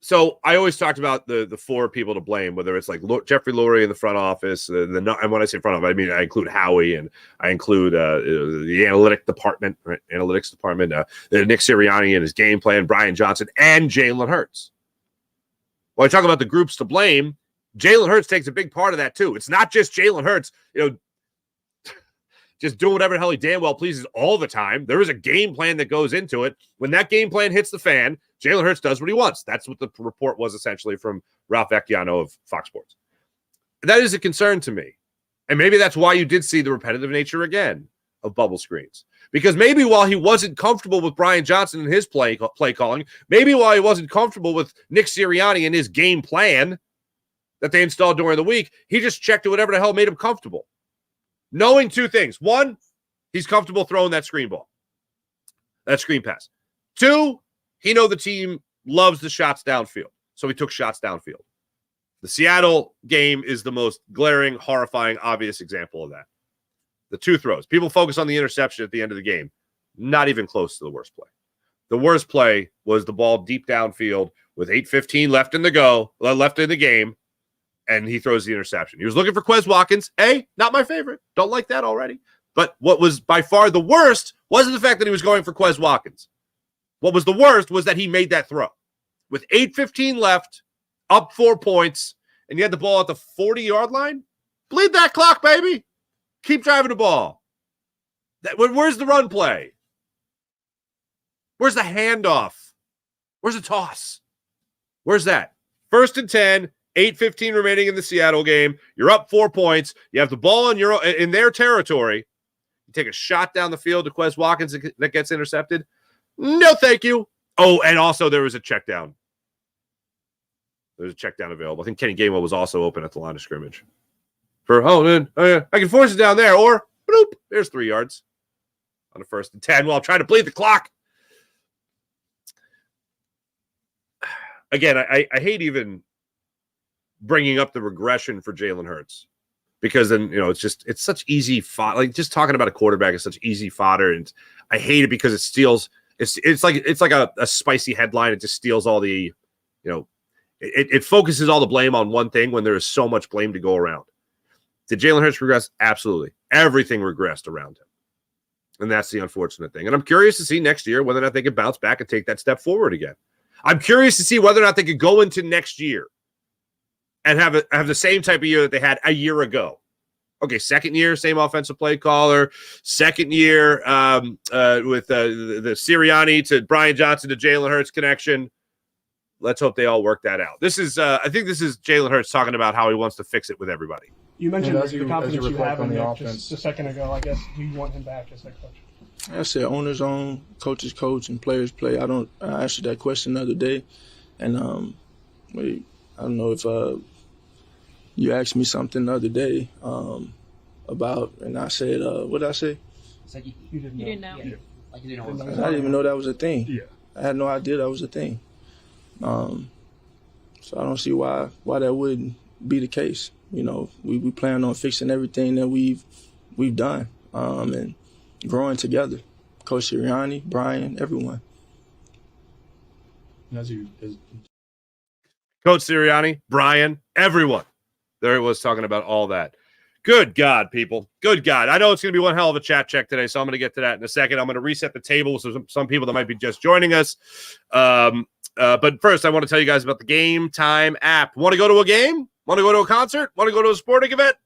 So I always talked about the four people to blame, whether it's like Jeffrey Lurie in the front office, and when I say front office, I mean I include Howie and I include the analytics department, the Nick Sirianni and his game plan, Brian Johnson, and Jalen Hurts. When I talk about the groups to blame, Jalen Hurts takes a big part of that too. It's not just Jalen Hurts, just doing whatever the hell he damn well pleases all the time. There is a game plan that goes into it. When that game plan hits the fan, Jalen Hurts does what he wants. That's what the report was essentially from Ralph Vecchiano of Fox Sports. That is a concern to me. And maybe that's why you did see the repetitive nature again of bubble screens. Because maybe while he wasn't comfortable with Brian Johnson and his play calling, maybe while he wasn't comfortable with Nick Sirianni and his game plan that they installed during the week, he just checked to whatever the hell made him comfortable. Knowing two things. One, he's comfortable throwing that screen ball, that screen pass. Two, he know the team loves the shots downfield, so he took shots downfield. The Seattle game is the most glaring, horrifying, obvious example of that. The two throws. People focus on the interception at the end of the game. Not even close to the worst play. The worst play was the ball deep downfield with 8:15 left in the game, and he throws the interception. He was looking for Quez Watkins. Not my favorite. Don't like that already. But what was by far the worst wasn't the fact that he was going for Quez Watkins. What was the worst was that he made that throw. With 8:15 left, up 4 points, and you had the ball at the 40-yard line, bleed that clock, baby. Keep driving the ball. Where's the run play? Where's the handoff? Where's the toss? Where's that? 1st and 10, 8:15 remaining in the Seattle game. You're up 4 points. You have the ball in their territory. You take a shot down the field to Quez Watkins that gets intercepted. No, thank you. Oh, and also there was a check down. There's a check down available. I think Kenny Gainwell was also open at the line of scrimmage. I can force it down there, or bloop, there's 3 yards on the 1st and 10 while I'm trying to bleed the clock. Again, I hate even bringing up the regression for Jalen Hurts because then, it's such easy fodder. Like just talking about a quarterback is such easy fodder. And I hate it because it steals. It's like a spicy headline. It just steals all the, it focuses all the blame on one thing when there is so much blame to go around. Did Jalen Hurts regress? Absolutely. Everything regressed around him. And that's the unfortunate thing. And I'm curious to see next year whether or not they can bounce back and take that step forward again. I'm curious to see whether or not they could go into next year and have the same type of year that they had a year ago. Okay, second year, same offensive play caller. Second year with the Sirianni to Brian Johnson to Jalen Hurts connection. Let's hope they all work that out. I think this is Jalen Hurts talking about how he wants to fix it with everybody. You mentioned the confidence you have in Nick just a second ago. I guess, do you want him back as head coach? I said owners own, coaches coach, and players play. I answered that question the other day, and I don't know if you asked me something the other day about, and I said, what did I say? It's like you didn't know. Yeah. Like you didn't know. I didn't even know that was a thing. Yeah. I had no idea that was a thing. So I don't see why that wouldn't be the case. We plan on fixing everything that we've done and growing together. Coach Sirianni, Brian, everyone. Coach Sirianni, Brian, everyone. There it was talking about all that. Good God, people. Good God. I know it's going to be one hell of a chat check today, so I'm going to get to that in a second. I'm going to reset the table with some people that might be just joining us. But first, I want to tell you guys about the GameTime app. Want to go to a game? Want to go to a concert? Want to go to a sporting event?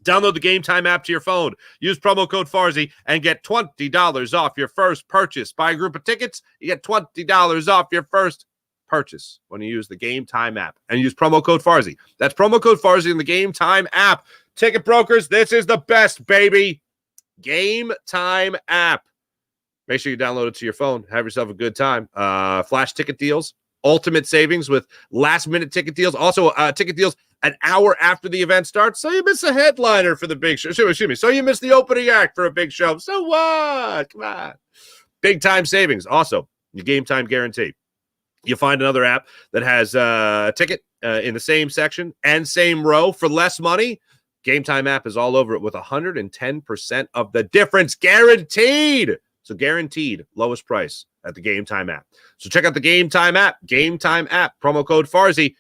Download the GameTime app to your phone. Use promo code Farzy and get $20 off your first purchase. Buy a group of tickets, you get $20 off your first purchase when you use the GameTime app and use promo code Farzy. That's promo code Farzy in the GameTime app. Ticket brokers, this is the best, baby. GameTime app. Make sure you download it to your phone. Have yourself a good time. Flash ticket deals, ultimate savings with last-minute ticket deals. Also, ticket deals an hour after the event starts. So you miss a headliner for the big show. Excuse me. So you miss the opening act for a big show. So what? Come on. Big-time savings. Also, your GameTime guarantee. You'll find another app that has a ticket in the same section and same row for less money. GameTime app is all over it with 110% of the difference guaranteed. So guaranteed lowest price at the GameTime app. So check out the GameTime app. GameTime app. Promo code Farzy.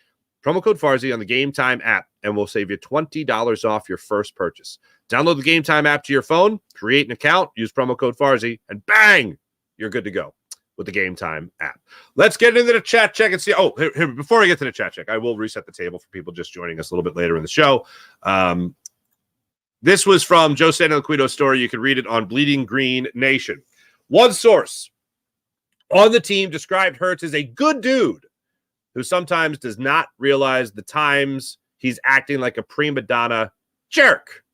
Promo code Farzy on the GameTime app, and we'll save you $20 off your first purchase. Download the GameTime app to your phone, create an account, use promo code Farzy, and bang, you're good to go with the GameTime app. Let's get into the chat check and see. Oh, here, before I get to the chat check, I will reset the table for people just joining us a little bit later in the show. This was from Joe Santoliquido's story. You can read it on Bleeding Green Nation. One source on the team described Hurts as a good dude who sometimes does not realize the times he's acting like a prima-donna jerk.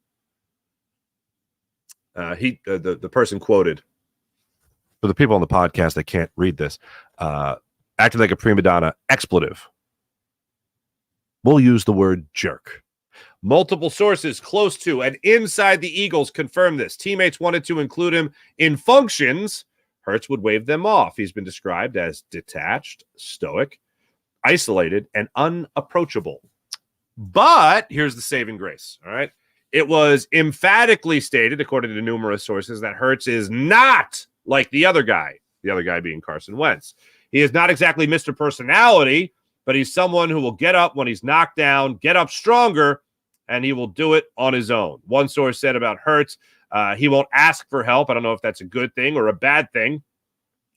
The person quoted, for the people on the podcast that can't read this, acting like a prima-donna expletive. We'll use the word jerk. Multiple sources close to and inside the Eagles confirm this. Teammates wanted to include him in functions. Hurts would wave them off. He's been described as detached, stoic, isolated, and unapproachable. But here's the saving grace, all right? It was emphatically stated, according to numerous sources, that Hurts is not like the other guy being Carson Wentz. He is not exactly Mr. Personality, but he's someone who will get up when he's knocked down, get up stronger, and he will do it on his own. One source said about Hurts, he won't ask for help. I don't know if that's a good thing or a bad thing.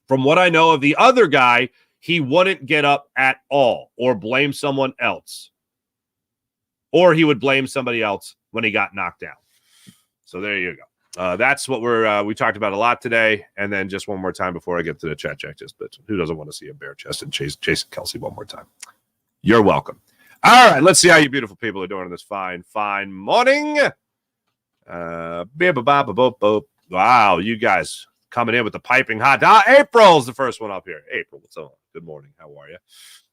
From what I know of the other guy, he wouldn't get up at all or blame someone else. Or he would blame somebody else when he got knocked down. So there you go. That's what we talked about a lot today. And then just one more time before I get to the chat check, but who doesn't want to see a bare chest and chase Kelce one more time? You're welcome. All right, let's see how you beautiful people are doing on this fine morning. Wow, you guys coming in with the piping hot. April's the first one up here. April, what's up? Good morning. How are you?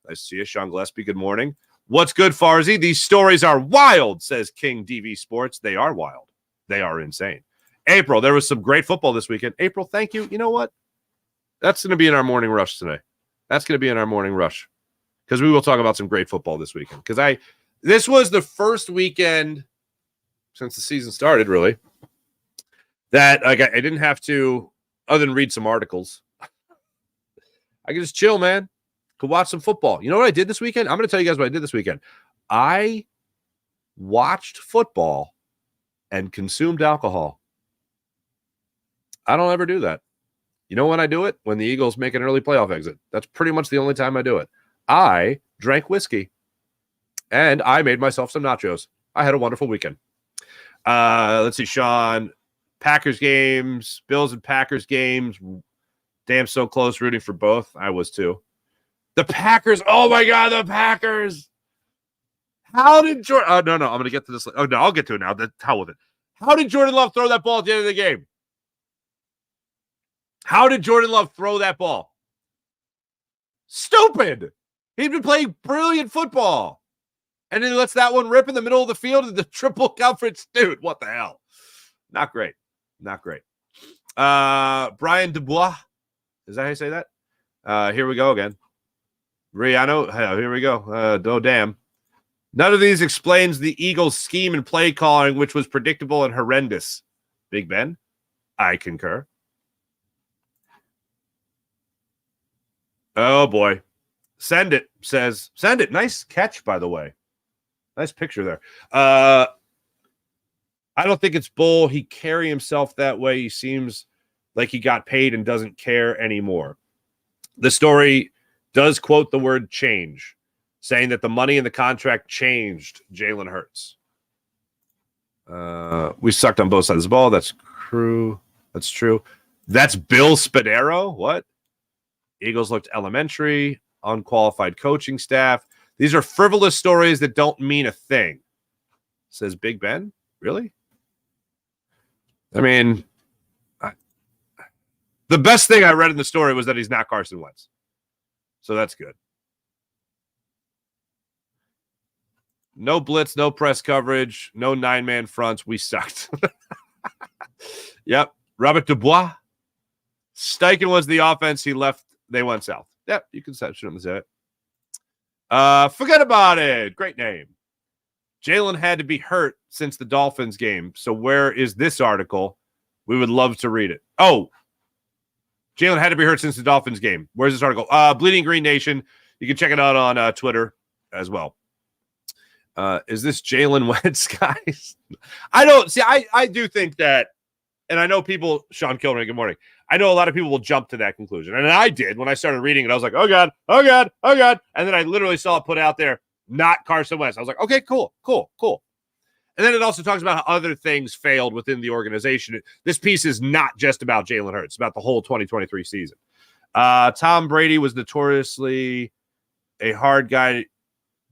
Nice to see you. Sean Gillespie, good morning. What's good, Farzy? These stories are wild, says King DV Sports. They are wild. They are insane. April, there was some great football this weekend. April, thank you. You know what? That's going to be in our morning rush today. That's going to be in our morning rush because we will talk about some great football this weekend. Because this was the first weekend since the season started, really, that I didn't have to, other than read some articles, I could just chill, man. Could watch some football. You know what I did this weekend? I'm going to tell you guys what I did this weekend. I watched football and consumed alcohol. I don't ever do that. You know when I do it? When the Eagles make an early playoff exit. That's pretty much the only time I do it. I drank whiskey, and I made myself some nachos. I had a wonderful weekend. Let's see, Sean. Packers games, Bills and Packers games. Damn, so close, rooting for both. I was too. The Packers. Oh, my God, the Packers. How did Jordan... Oh, no, I'm going to get to this. Oh, no, I'll get to it now. The hell with it. How did Jordan Love throw that ball at the end of the game? How did Jordan Love throw that ball? Stupid. He'd been playing brilliant football. And then he lets that one rip in the middle of the field in the triple coverage. Dude, what the hell? Not great. Not great. Brian Dubois. Is that how you say that? Here we go again. Rihanna. Here we go. Oh, damn. None of these explains the Eagles' scheme and play calling, which was predictable and horrendous. Big Ben? I concur. Oh, boy. Send it, says. Send it. Nice catch, by the way. Nice picture there. I don't think it's bull. He carry himself that way. He seems like he got paid and doesn't care anymore. The story does quote the word change, saying that the money in the contract changed Jalen Hurts. We sucked on both sides of the ball. That's true. That's true. That's Bill Spadaro. What? Eagles looked elementary, unqualified coaching staff. These are frivolous stories that don't mean a thing, says Big Ben. Really? I mean, the best thing I read in the story was that he's not Carson Wentz. So that's good. No blitz, no press coverage, no 9-man fronts. We sucked. Yep. Robert Dubois. Steichen was the offense. He left. They went south. Yep. You can say it. Forget about it. Great name. Jalen had to be hurt since the Dolphins game. So where is this article? We would love to read it. Oh, Jalen had to be hurt since the Dolphins game. Where's this article? Bleeding Green Nation. You can check it out on Twitter as well. Is this Jalen Wentz, guys? I don't see. I do think that, and I know people, Sean Kilmer, good morning. I know a lot of people will jump to that conclusion. And I did when I started reading it. I was like, oh God, oh God, oh God. And then I literally saw it put out there, not Carson Wentz. I was like, okay, cool. And then it also talks about how other things failed within the organization. This piece is not just about Jalen Hurts. It's about the whole 2023 season. Tom Brady was notoriously a hard guy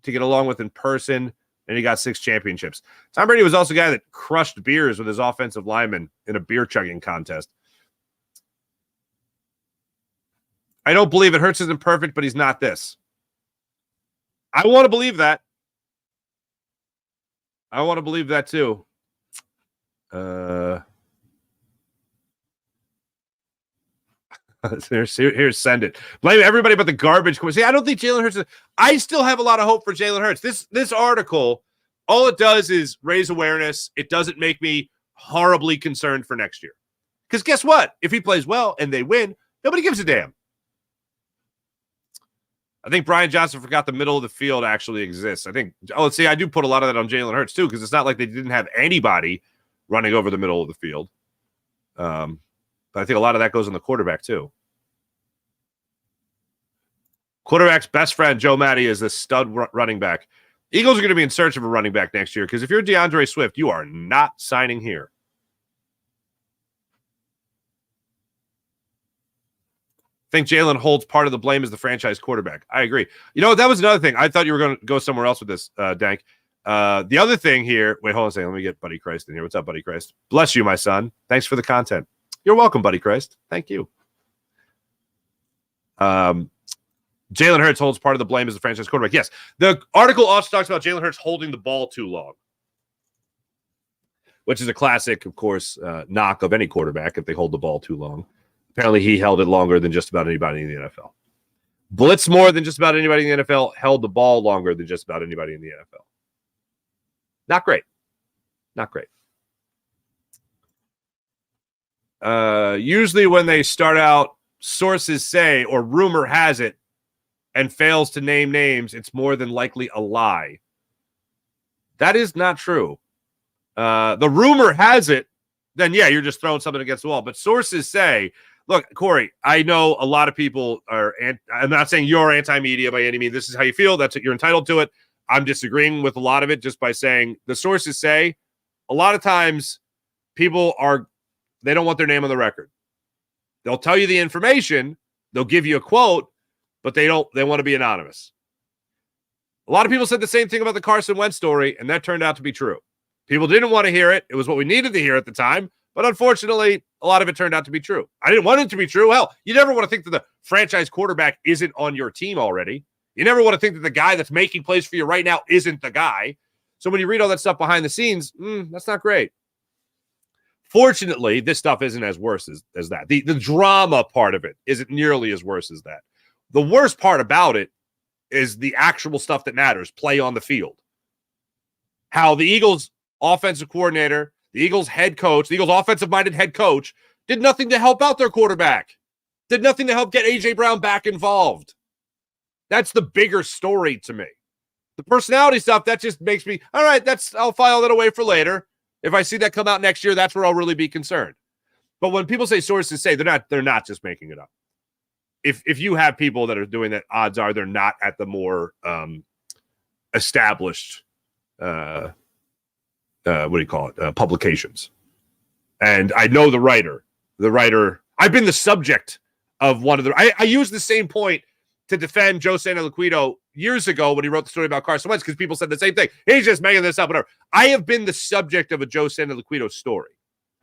to get along with in person, and he got 6 championships. Tom Brady was also a guy that crushed beers with his offensive linemen in a beer chugging contest. I don't believe it. Hurts isn't perfect, but he's not this. I want to believe that. I want to believe that too. Here's send it. Blame everybody but the garbage. See, I don't think Jalen Hurts. I still have a lot of hope for Jalen Hurts. This article, all it does is raise awareness. It doesn't make me horribly concerned for next year. Because guess what? If he plays well and they win, nobody gives a damn. I think Brian Johnson forgot the middle of the field actually exists. I think, I do put a lot of that on Jalen Hurts too, because it's not like they didn't have anybody running over the middle of the field. But I think a lot of that goes on the quarterback too. Quarterback's best friend, Joe Matty, is the stud running back. Eagles are going to be in search of a running back next year, because if you're DeAndre Swift, you are not signing here. I think Jalen holds part of the blame as the franchise quarterback. I agree. You know, that was another thing. I thought you were going to go somewhere else with this, Dank. The other thing here, wait, hold on a second. Let me get Buddy Christ in here. What's up, Buddy Christ? Bless you, my son. Thanks for the content. You're welcome, Buddy Christ. Thank you. Jalen Hurts holds part of the blame as the franchise quarterback. Yes. The article also talks about Jalen Hurts holding the ball too long, which is a classic, of course, knock of any quarterback if they hold the ball too long. Apparently, he held it longer than just about anybody in the NFL. Blitz more than just about anybody in the NFL, held the ball longer than just about anybody in the NFL. Not great. Not great. Usually when they start out, sources say, or rumor has it, and fails to name names, it's more than likely a lie. That is not true. The rumor has it, then yeah, you're just throwing something against the wall. But sources say, look, Corey, I know a lot of people are, I'm not saying you're anti-media by any means. This is how you feel. That's it. You're entitled to it. I'm disagreeing with a lot of it just by saying the sources say a lot of times people they don't want their name on the record. They'll tell you the information. They'll give you a quote, but they want to be anonymous. A lot of people said the same thing about the Carson Wentz story, and that turned out to be true. People didn't want to hear it. It was what we needed to hear at the time. But unfortunately, a lot of it turned out to be true. I didn't want it to be true. Hell, you never want to think that the franchise quarterback isn't on your team already. You never want to think that the guy that's making plays for you right now isn't the guy. So when you read all that stuff behind the scenes, that's not great. Fortunately, this stuff isn't as worse as that. The drama part of it isn't nearly as worse as that. The worst part about it is the actual stuff that matters, play on the field. How the Eagles offensive coordinator, the Eagles head coach, the Eagles offensive-minded head coach did nothing to help out their quarterback. Did nothing to help get A.J. Brown back involved. That's the bigger story to me. The personality stuff, that just makes me, all right, I'll file that away for later. If I see that come out next year, that's where I'll really be concerned. But when people say sources say, they're not just making it up. If you have people that are doing that, odds are they're not at the more established publications. And I know the writer. I've been the subject of one of the. I used the same point to defend Joe Santoliquito years ago when he wrote the story about Carson Wentz, because people said the same thing. He's just making this up, whatever. I have been the subject of a Joe Santoliquito story.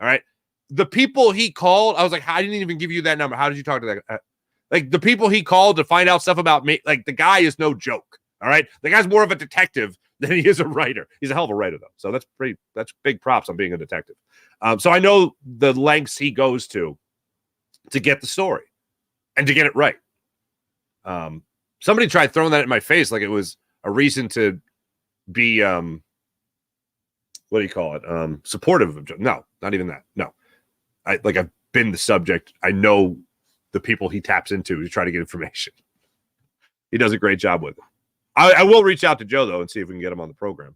All right. The people he called, I was like, I didn't even give you that number. How did you talk to that? Like, the people he called to find out stuff about me, like, the guy is no joke. All right. The guy's more of a detective than he is a writer. He's a hell of a writer, though. So that's big props on being a detective. So I know the lengths he goes to get the story and to get it right. Somebody tried throwing that in my face like it was a reason to be supportive of Joe. No, not even that. No. I've been the subject. I know the people he taps into to try to get information. He does a great job with it. I will reach out to Joe, though, and see if we can get him on the program.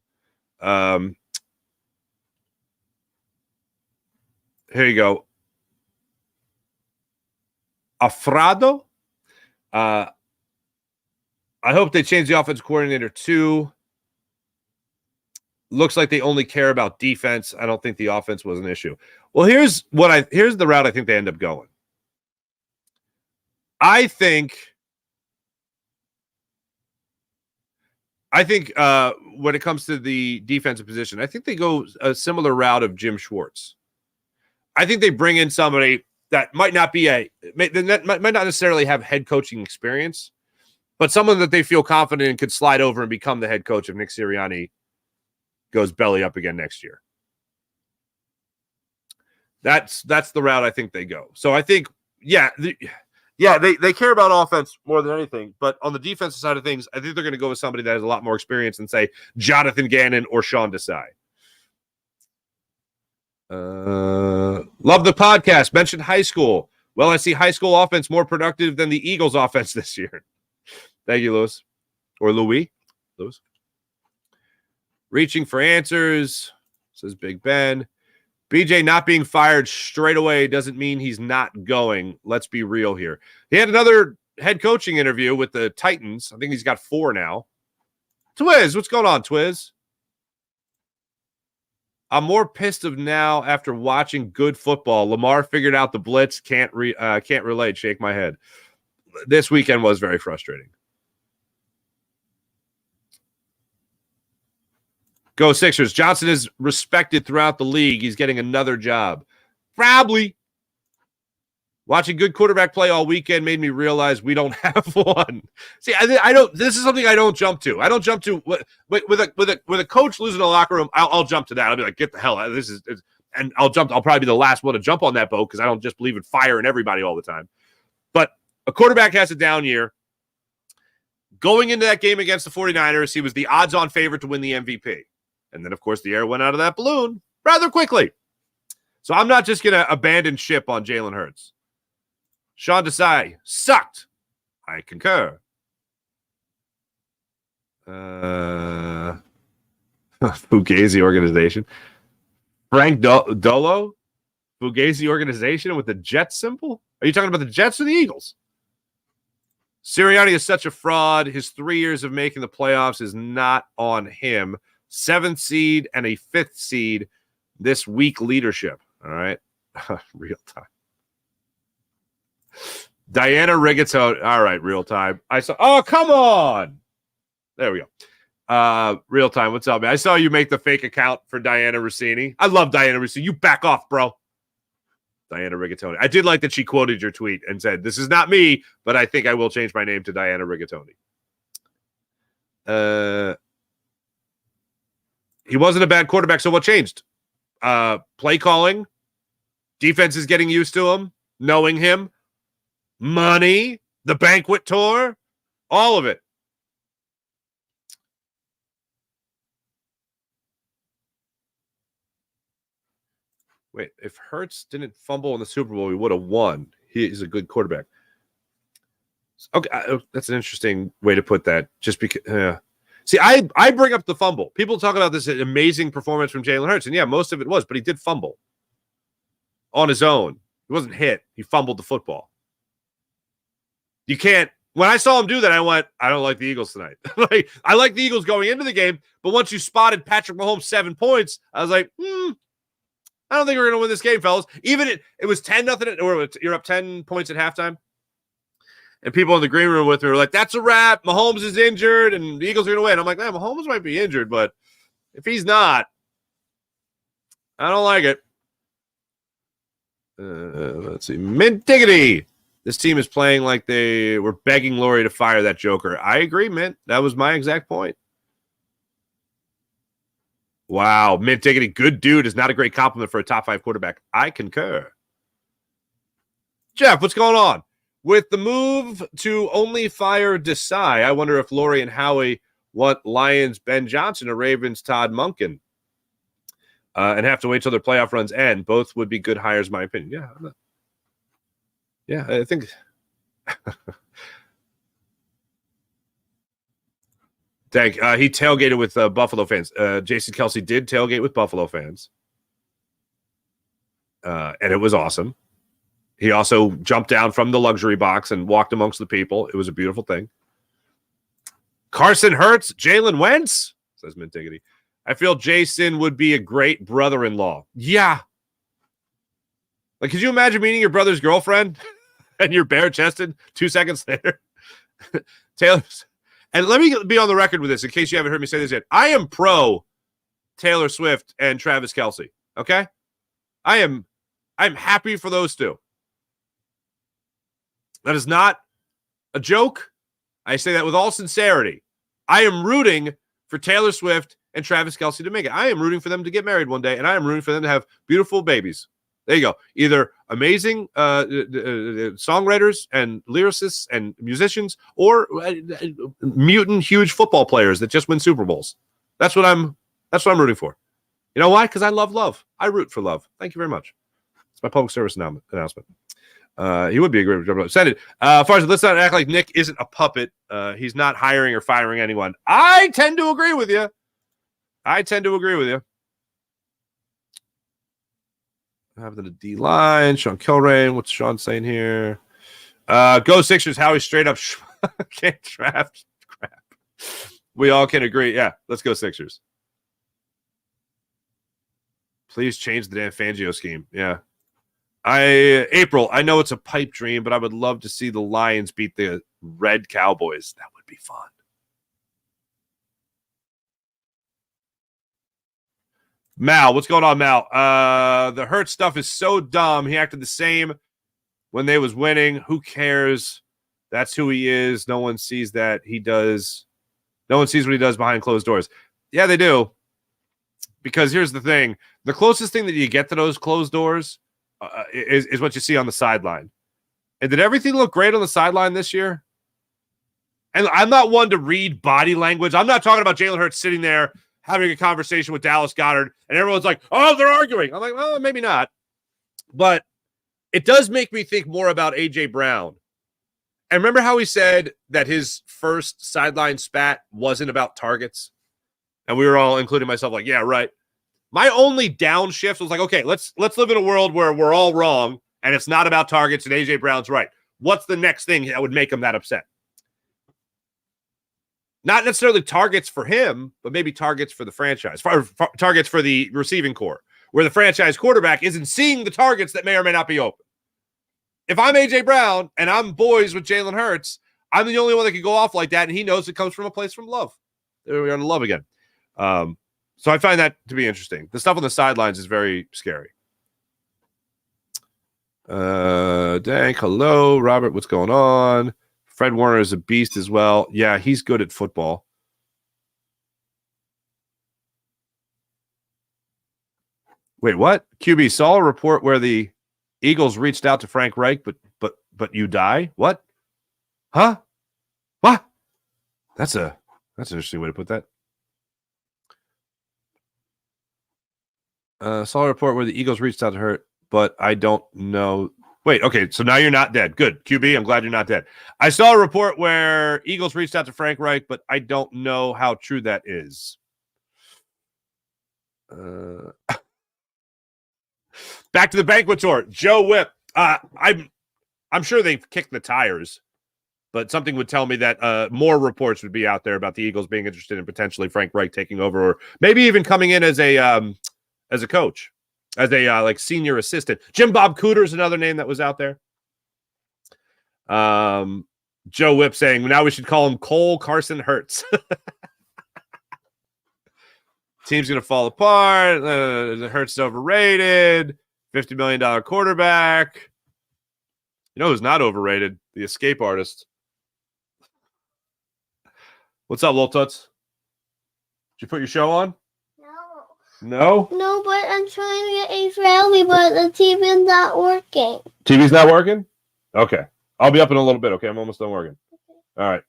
Here you go. Afrado. I hope they change the offensive coordinator too. Looks like they only care about defense. I don't think the offense was an issue. Well, here's the route I think they end up going. I think when it comes to the defensive position, I think they go a similar route of Jim Schwartz. I think they bring in somebody that might not necessarily have head coaching experience, but someone that they feel confident in could slide over and become the head coach if Nick Sirianni goes belly up again next year. That's the route I think they go. So I think, they care about offense more than anything, but on the defensive side of things, I think they're going to go with somebody that has a lot more experience than, say, Jonathan Gannon or Sean Desai. Love the podcast. Mentioned high school. Well, I see high school offense more productive than the Eagles offense this year. Thank you, Lewis. Or Louis. Lewis. Reaching for answers, says Big Ben. BJ not being fired straight away doesn't mean he's not going. Let's be real here. He had another head coaching interview with the Titans. I think he's got 4 now. Twiz, what's going on, Twiz? I'm more pissed of now after watching good football. Lamar figured out the blitz. Can't relate. Shake my head. This weekend was very frustrating. Go Sixers. Johnson is respected throughout the league. He's getting another job. Probably. Watching good quarterback play all weekend made me realize we don't have one. See, I don't. This is something I don't jump to. I don't jump to with a coach losing the locker room. I'll jump to that. I'll be like, get the hell out. And I'll jump. I'll probably be the last one to jump on that boat because I don't just believe in firing everybody all the time. But a quarterback has a down year. Going into that game against the 49ers, he was the odds-on favorite to win the MVP. And then, of course, the air went out of that balloon rather quickly. So I'm not just going to abandon ship on Jalen Hurts. Sean Desai sucked. I concur. Fugazi organization. Frank Dolo? Fugazi organization with the Jet symbol? Are you talking about the Jets or the Eagles? Sirianni is such a fraud. His 3 years of making the playoffs is not on him. 7th seed and a 5th seed. This weak leadership. All right. Real time. Diana Rigatoni. All right, real time. I saw. Oh, come on. There we go. Real time. What's up, man? I saw you make the fake account for Diana Rossini. I love Diana Rossini. You back off, bro. Diana Rigatoni. I did like that she quoted your tweet and said, "This is not me, but I think I will change my name to Diana Rigatoni." He wasn't a bad quarterback, so what changed? Play calling. Defense is getting used to him, knowing him. Money, the banquet tour, all of it. Wait, if Hurts didn't fumble in the Super Bowl, we would have won. He's a good quarterback. Okay, that's an interesting way to put that. Just because, See, I bring up the fumble. People talk about this amazing performance from Jalen Hurts, and yeah, most of it was, but he did fumble on his own. He wasn't hit. He fumbled the football. You can't. When I saw him do that, I went, I don't like the Eagles tonight. Like, I like the Eagles going into the game, but once you spotted Patrick Mahomes 7 points, I was like, I don't think we're going to win this game, fellas. Even it was 10-0, or you're up 10 points at halftime. And people in the green room with me were like, that's a wrap. Mahomes is injured, and the Eagles are going to win. I'm like, man, Mahomes might be injured, but if he's not, I don't like it. Let's see. Mint diggity. This team is playing like they were begging Laurie to fire that joker. I agree, Mint. That was my exact point. Wow. Mint diggity. Good dude is not a great compliment for a top 5 quarterback. I concur. Jeff, what's going on? With the move to only fire Desai, I wonder if Laurie and Howie want Lions Ben Johnson or Ravens Todd Monken and have to wait till their playoff runs end. Both would be good hires, in my opinion. Yeah, I think. Dang, he tailgated with Buffalo fans. Jason Kelce did tailgate with Buffalo fans. And it was awesome. He also jumped down from the luxury box and walked amongst the people. It was a beautiful thing. Carson Hurts, Jalen Wentz, says Mintiggity. I feel Jason would be a great brother-in-law. Yeah. Like, could you imagine meeting your brother's girlfriend and you're bare-chested 2 seconds later? Taylor's. And let me be on the record with this in case you haven't heard me say this yet. I am pro Taylor Swift and Travis Kelce. Okay? I'm happy for those two. That is not a joke. I say that with all sincerity. I am rooting for Taylor Swift and Travis Kelce to make it. I am rooting for them to get married one day, and I am rooting for them to have beautiful babies. There you go. Either amazing songwriters and lyricists and musicians, or mutant huge football players that just win Super Bowls. That's what I'm rooting for. You know why? Because I love love. I root for love. Thank you very much. It's my public service announcement. He would be a great representative. Send it. Farzad, let's not act like Nick isn't a puppet. He's not hiring or firing anyone. I tend to agree with you. Having the D line, Sean Kilrain. What's Sean saying here? Go Sixers. Howie straight up can't draft crap. We all can agree. Yeah, let's go Sixers. Please change the Dan Fangio scheme. Yeah. April, I know it's a pipe dream, but I would love to see the Lions beat the Red Cowboys. That would be fun. Mal, what's going on, Mal? The Hurt stuff is so dumb. He acted the same when they was winning. Who cares? That's who he is. No one sees that he does. No one sees what he does behind closed doors. Yeah, they do. Because here's the thing. The closest thing that you get to those closed doors is what you see on the sideline. And did everything look great on the sideline this year? And I'm not one to read body language. I'm not talking about Jalen Hurts sitting there having a conversation with Dallas Goedert, and everyone's like, oh, they're arguing. I'm like, well, maybe not. But it does make me think more about A.J. Brown. And remember how he said that his first sideline spat wasn't about targets? And we were all, including myself, like, yeah, right. My only downshift was like, okay, let's live in a world where we're all wrong and it's not about targets and A.J. Brown's right. What's the next thing that would make him that upset? Not necessarily targets for him, but maybe targets for the franchise, targets for the receiving core, where the franchise quarterback isn't seeing the targets that may or may not be open. If I'm A.J. Brown and I'm boys with Jalen Hurts, I'm the only one that can go off like that, and he knows it comes from a place from love. There we are in love again. So I find that to be interesting. The stuff on the sidelines is very scary. Dank, hello. Robert, what's going on? Fred Warner is a beast as well. Yeah, he's good at football. Wait, what? QB saw a report where the Eagles reached out to Frank Reich, but you die? What? Huh? What? That's an interesting way to put that. Saw a report where the Eagles reached out to her, but I don't know. Wait, okay, so now you're not dead. Good. QB, I'm glad you're not dead. I saw a report where Eagles reached out to Frank Reich, but I don't know how true that is. Back to the banquet tour. Joe Whip. I'm sure they've kicked the tires, but something would tell me that more reports would be out there about the Eagles being interested in potentially Frank Reich taking over, or maybe even coming in as a coach. As a like senior assistant. Jim Bob Cooter is another name that was out there. Joe Whip saying, now we should call him Cole Carson Hurts. Team's going to fall apart. Hurts is overrated. $50 million quarterback. You know who's not overrated? The Escape Artist. What's up, Lil Toots? Did you put your show on? No? No, but I'm trying to get Israeli, but the TV's not working. TV's not working? Okay. I'll be up in a little bit, okay? I'm almost done working. Okay. All right.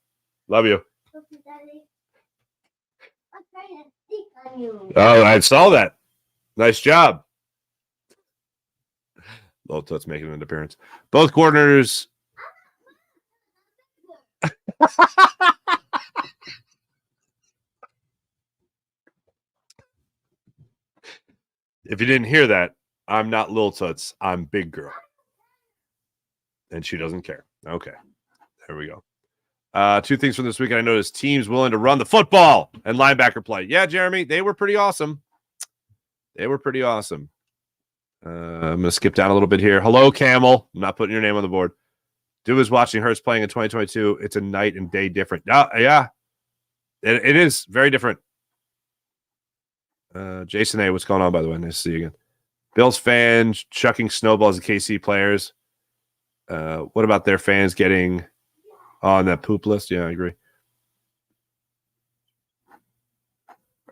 Love you. Okay, Daddy. I'm trying to stick on you. Oh, I saw that. Nice job. Little Toots making an appearance. Both coordinators. If you didn't hear that, I'm not Lil Toots. I'm Big Girl. And she doesn't care. Okay. There we go. Two things from this weekend. I noticed teams willing to run the football and linebacker play. Yeah, Jeremy, they were pretty awesome. I'm going to skip down a little bit here. Hello, Camel. I'm not putting your name on the board. Dude was watching Hurts playing in 2022. It's a night and day different. Yeah. It is very different. Jason A, what's going on, by the way? Nice to see you again. Bills fans chucking snowballs at KC players. What about their fans getting on that poop list? Yeah, I agree.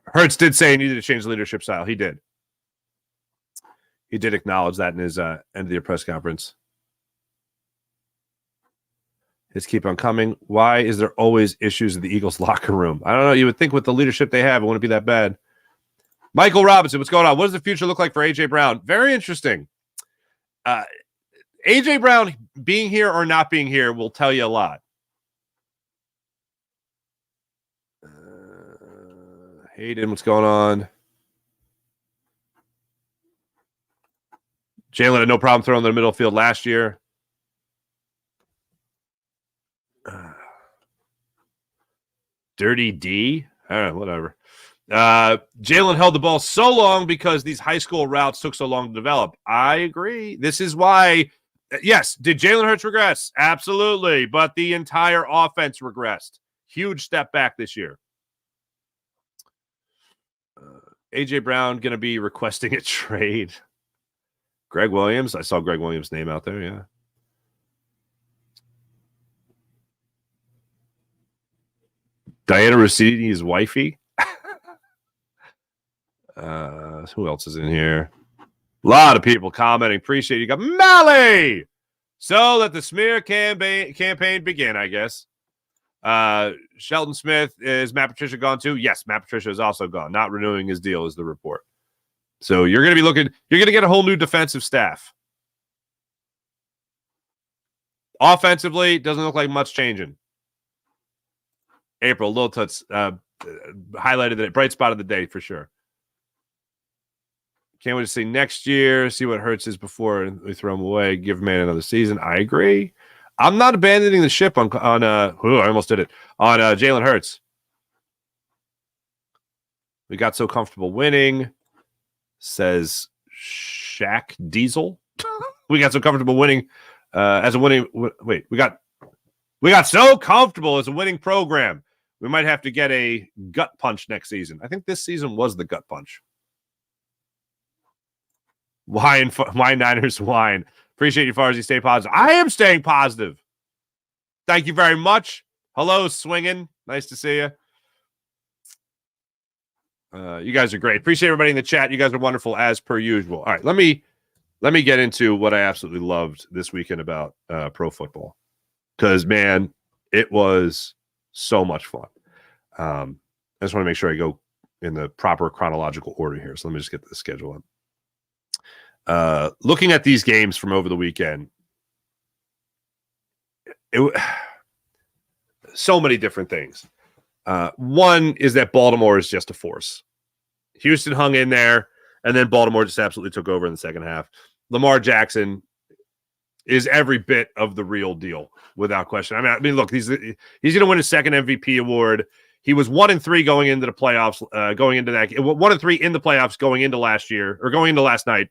Hurts did say he needed to change the leadership style. He did. He did acknowledge that in his end of the press conference. His keep on coming. Why is there always issues in the Eagles locker room? I don't know. You would think with the leadership they have, it wouldn't be that bad. Michael Robinson, what's going on? What does the future look like for A.J. Brown? Very interesting. A.J. Brown being here or not being here will tell you a lot. Hayden, what's going on? Jalen had no problem throwing the middle field last year. Dirty D? All right, whatever. Jalen held the ball so long because these high school routes took so long to develop. I agree. This is why, yes, did Jalen Hurts regress? Absolutely. But the entire offense regressed. Huge step back this year. A.J. Brown going to be requesting a trade. Greg Williams. I saw Greg Williams' name out there, yeah. Diana Rossini's wifey. Who else is in here? A lot of people commenting. Appreciate you. Got Mally. So let the smear campaign begin, I guess. Shelton Smith, is Matt Patricia gone too? Yes, Matt Patricia is also gone. Not renewing his deal is the report. So you're going to get a whole new defensive staff. Offensively, doesn't look like much changing. April, Lil Toots highlighted it. Bright spot of the day for sure. Can't wait to see next year, see what Hurts is before we throw him away, give man another season. I agree. I'm not abandoning the ship on I almost did it, on Jalen Hurts. We got so comfortable winning, says Shaq Diesel. We got so comfortable winning as a winning. Wait, we got so comfortable as a winning program. We might have to get a gut punch next season. I think this season was the gut punch. Wine Niners wine. Appreciate you, Farzy. Stay positive. I am staying positive. Thank you very much. Hello, swinging. Nice to see you. You guys are great. Appreciate everybody in the chat. You guys are wonderful as per usual. All right, let me get into what I absolutely loved this weekend about pro football. Because, man, it was so much fun. I just want to make sure I go in the proper chronological order here. So let me just get the schedule up. Looking at these games from over the weekend, so many different things. One is that Baltimore is just a force. Houston hung in there, and then Baltimore just absolutely took over in the second half. Lamar Jackson is every bit of the real deal, without question. I mean, look, he's going to win his second MVP award. He was 1-3 going into the playoffs, going into that 1-3 in the playoffs going into last year or going into last night,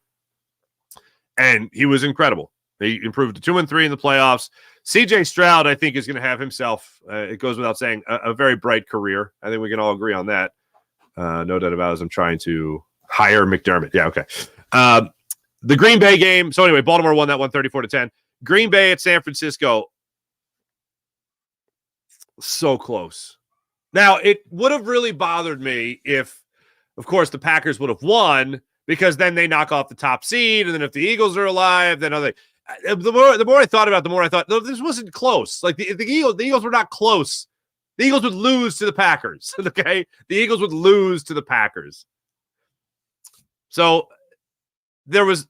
and he was incredible. He improved to 2-3 in the playoffs. CJ Stroud, I think, is going to have himself, it goes without saying, a very bright career. I think we can all agree on that. No doubt about it. I'm trying to hire McDermott. Yeah, okay. The Green Bay game. So anyway, Baltimore won that one 34-10. Green Bay at San Francisco. So close. Now, it would have really bothered me if, of course, the Packers would have won, because then they knock off the top seed, and then if the Eagles are alive, then the more I thought about it, the more I thought, no, this wasn't close. Like the Eagles were not close. The Eagles would lose to the Packers. Okay, the Eagles would lose to the Packers. So there was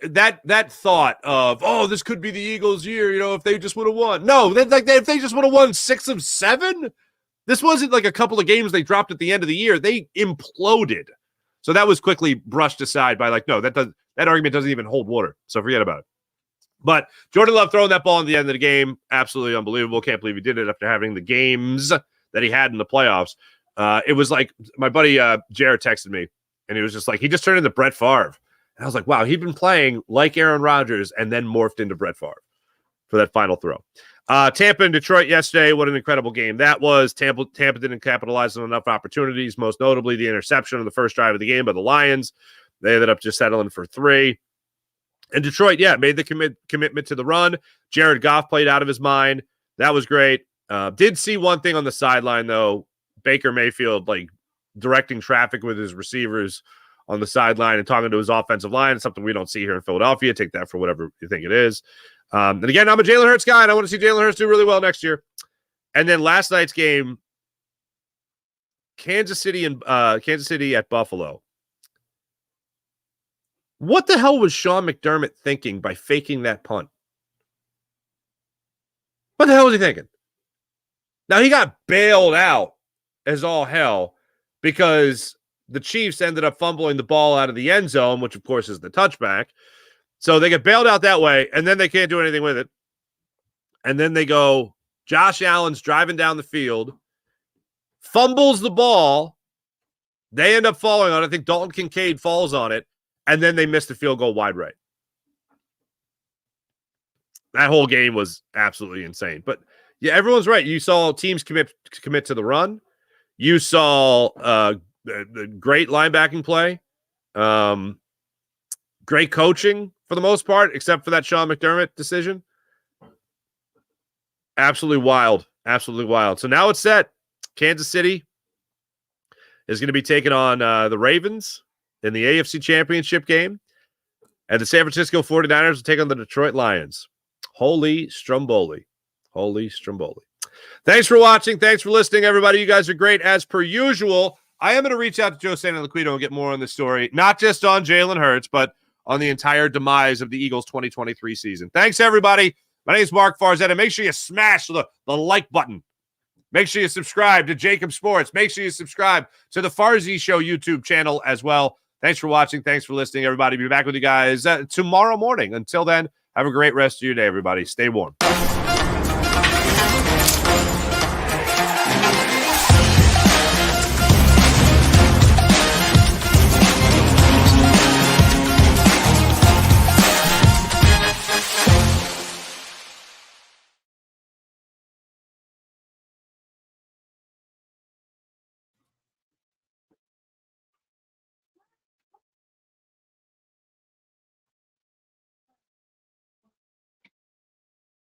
that thought of, oh, this could be the Eagles' year, if they just would have won. No, if they just would have won 6 of 7, this wasn't like a couple of games they dropped at the end of the year. They imploded. So that was quickly brushed aside by no, that argument doesn't even hold water. So forget about it. But Jordan Love throwing that ball in the end of the game, absolutely unbelievable. Can't believe he did it after having the games that he had in the playoffs. It was like my buddy Jared texted me, and he was just like, he just turned into Brett Favre. And I was like, wow, he'd been playing like Aaron Rodgers and then morphed into Brett Favre for that final throw. Tampa and Detroit yesterday, what an incredible game that was. Tampa didn't capitalize on enough opportunities, most notably the interception on the first drive of the game by the Lions. They ended up just settling for 3. And Detroit, made the commitment to the run. Jared Goff played out of his mind. That was great. Did see one thing on the sideline, though. Baker Mayfield, directing traffic with his receivers on the sideline and talking to his offensive line, something we don't see here in Philadelphia. Take that for whatever you think it is. And again, I'm a Jalen Hurts guy, and I want to see Jalen Hurts do really well next year. And then last night's game, Kansas City at Buffalo. What the hell was Sean McDermott thinking by faking that punt? What the hell was he thinking? Now, he got bailed out as all hell because the Chiefs ended up fumbling the ball out of the end zone, which, of course, is the touchback. So they get bailed out that way, and then they can't do anything with it. And then they go, Josh Allen's driving down the field, fumbles the ball. They end up falling on it. I think Dalton Kincaid falls on it, and then they missed the field goal wide right. That whole game was absolutely insane. But, yeah, everyone's right. You saw teams commit to the run. You saw the great linebacking play. Great coaching for the most part, except for that Sean McDermott decision. Absolutely wild. Absolutely wild. So now it's set. Kansas City is going to be taking on the Ravens in the AFC Championship game. And the San Francisco 49ers will take on the Detroit Lions. Holy Stromboli. Holy Stromboli. Thanks for watching. Thanks for listening, everybody. You guys are great as per usual. I am going to reach out to Joe Santoliquito and get more on this story, not just on Jalen Hurts, but on the entire demise of the Eagles 2023 season. Thanks, everybody. My name is Mark Farzetta. Make sure you smash the like button. Make sure you subscribe to Jacob Sports. Make sure you subscribe to the Farzy Show YouTube channel as well. Thanks for watching. Thanks for listening, everybody. Be back with you guys tomorrow morning. Until then, have a great rest of your day, everybody. Stay warm.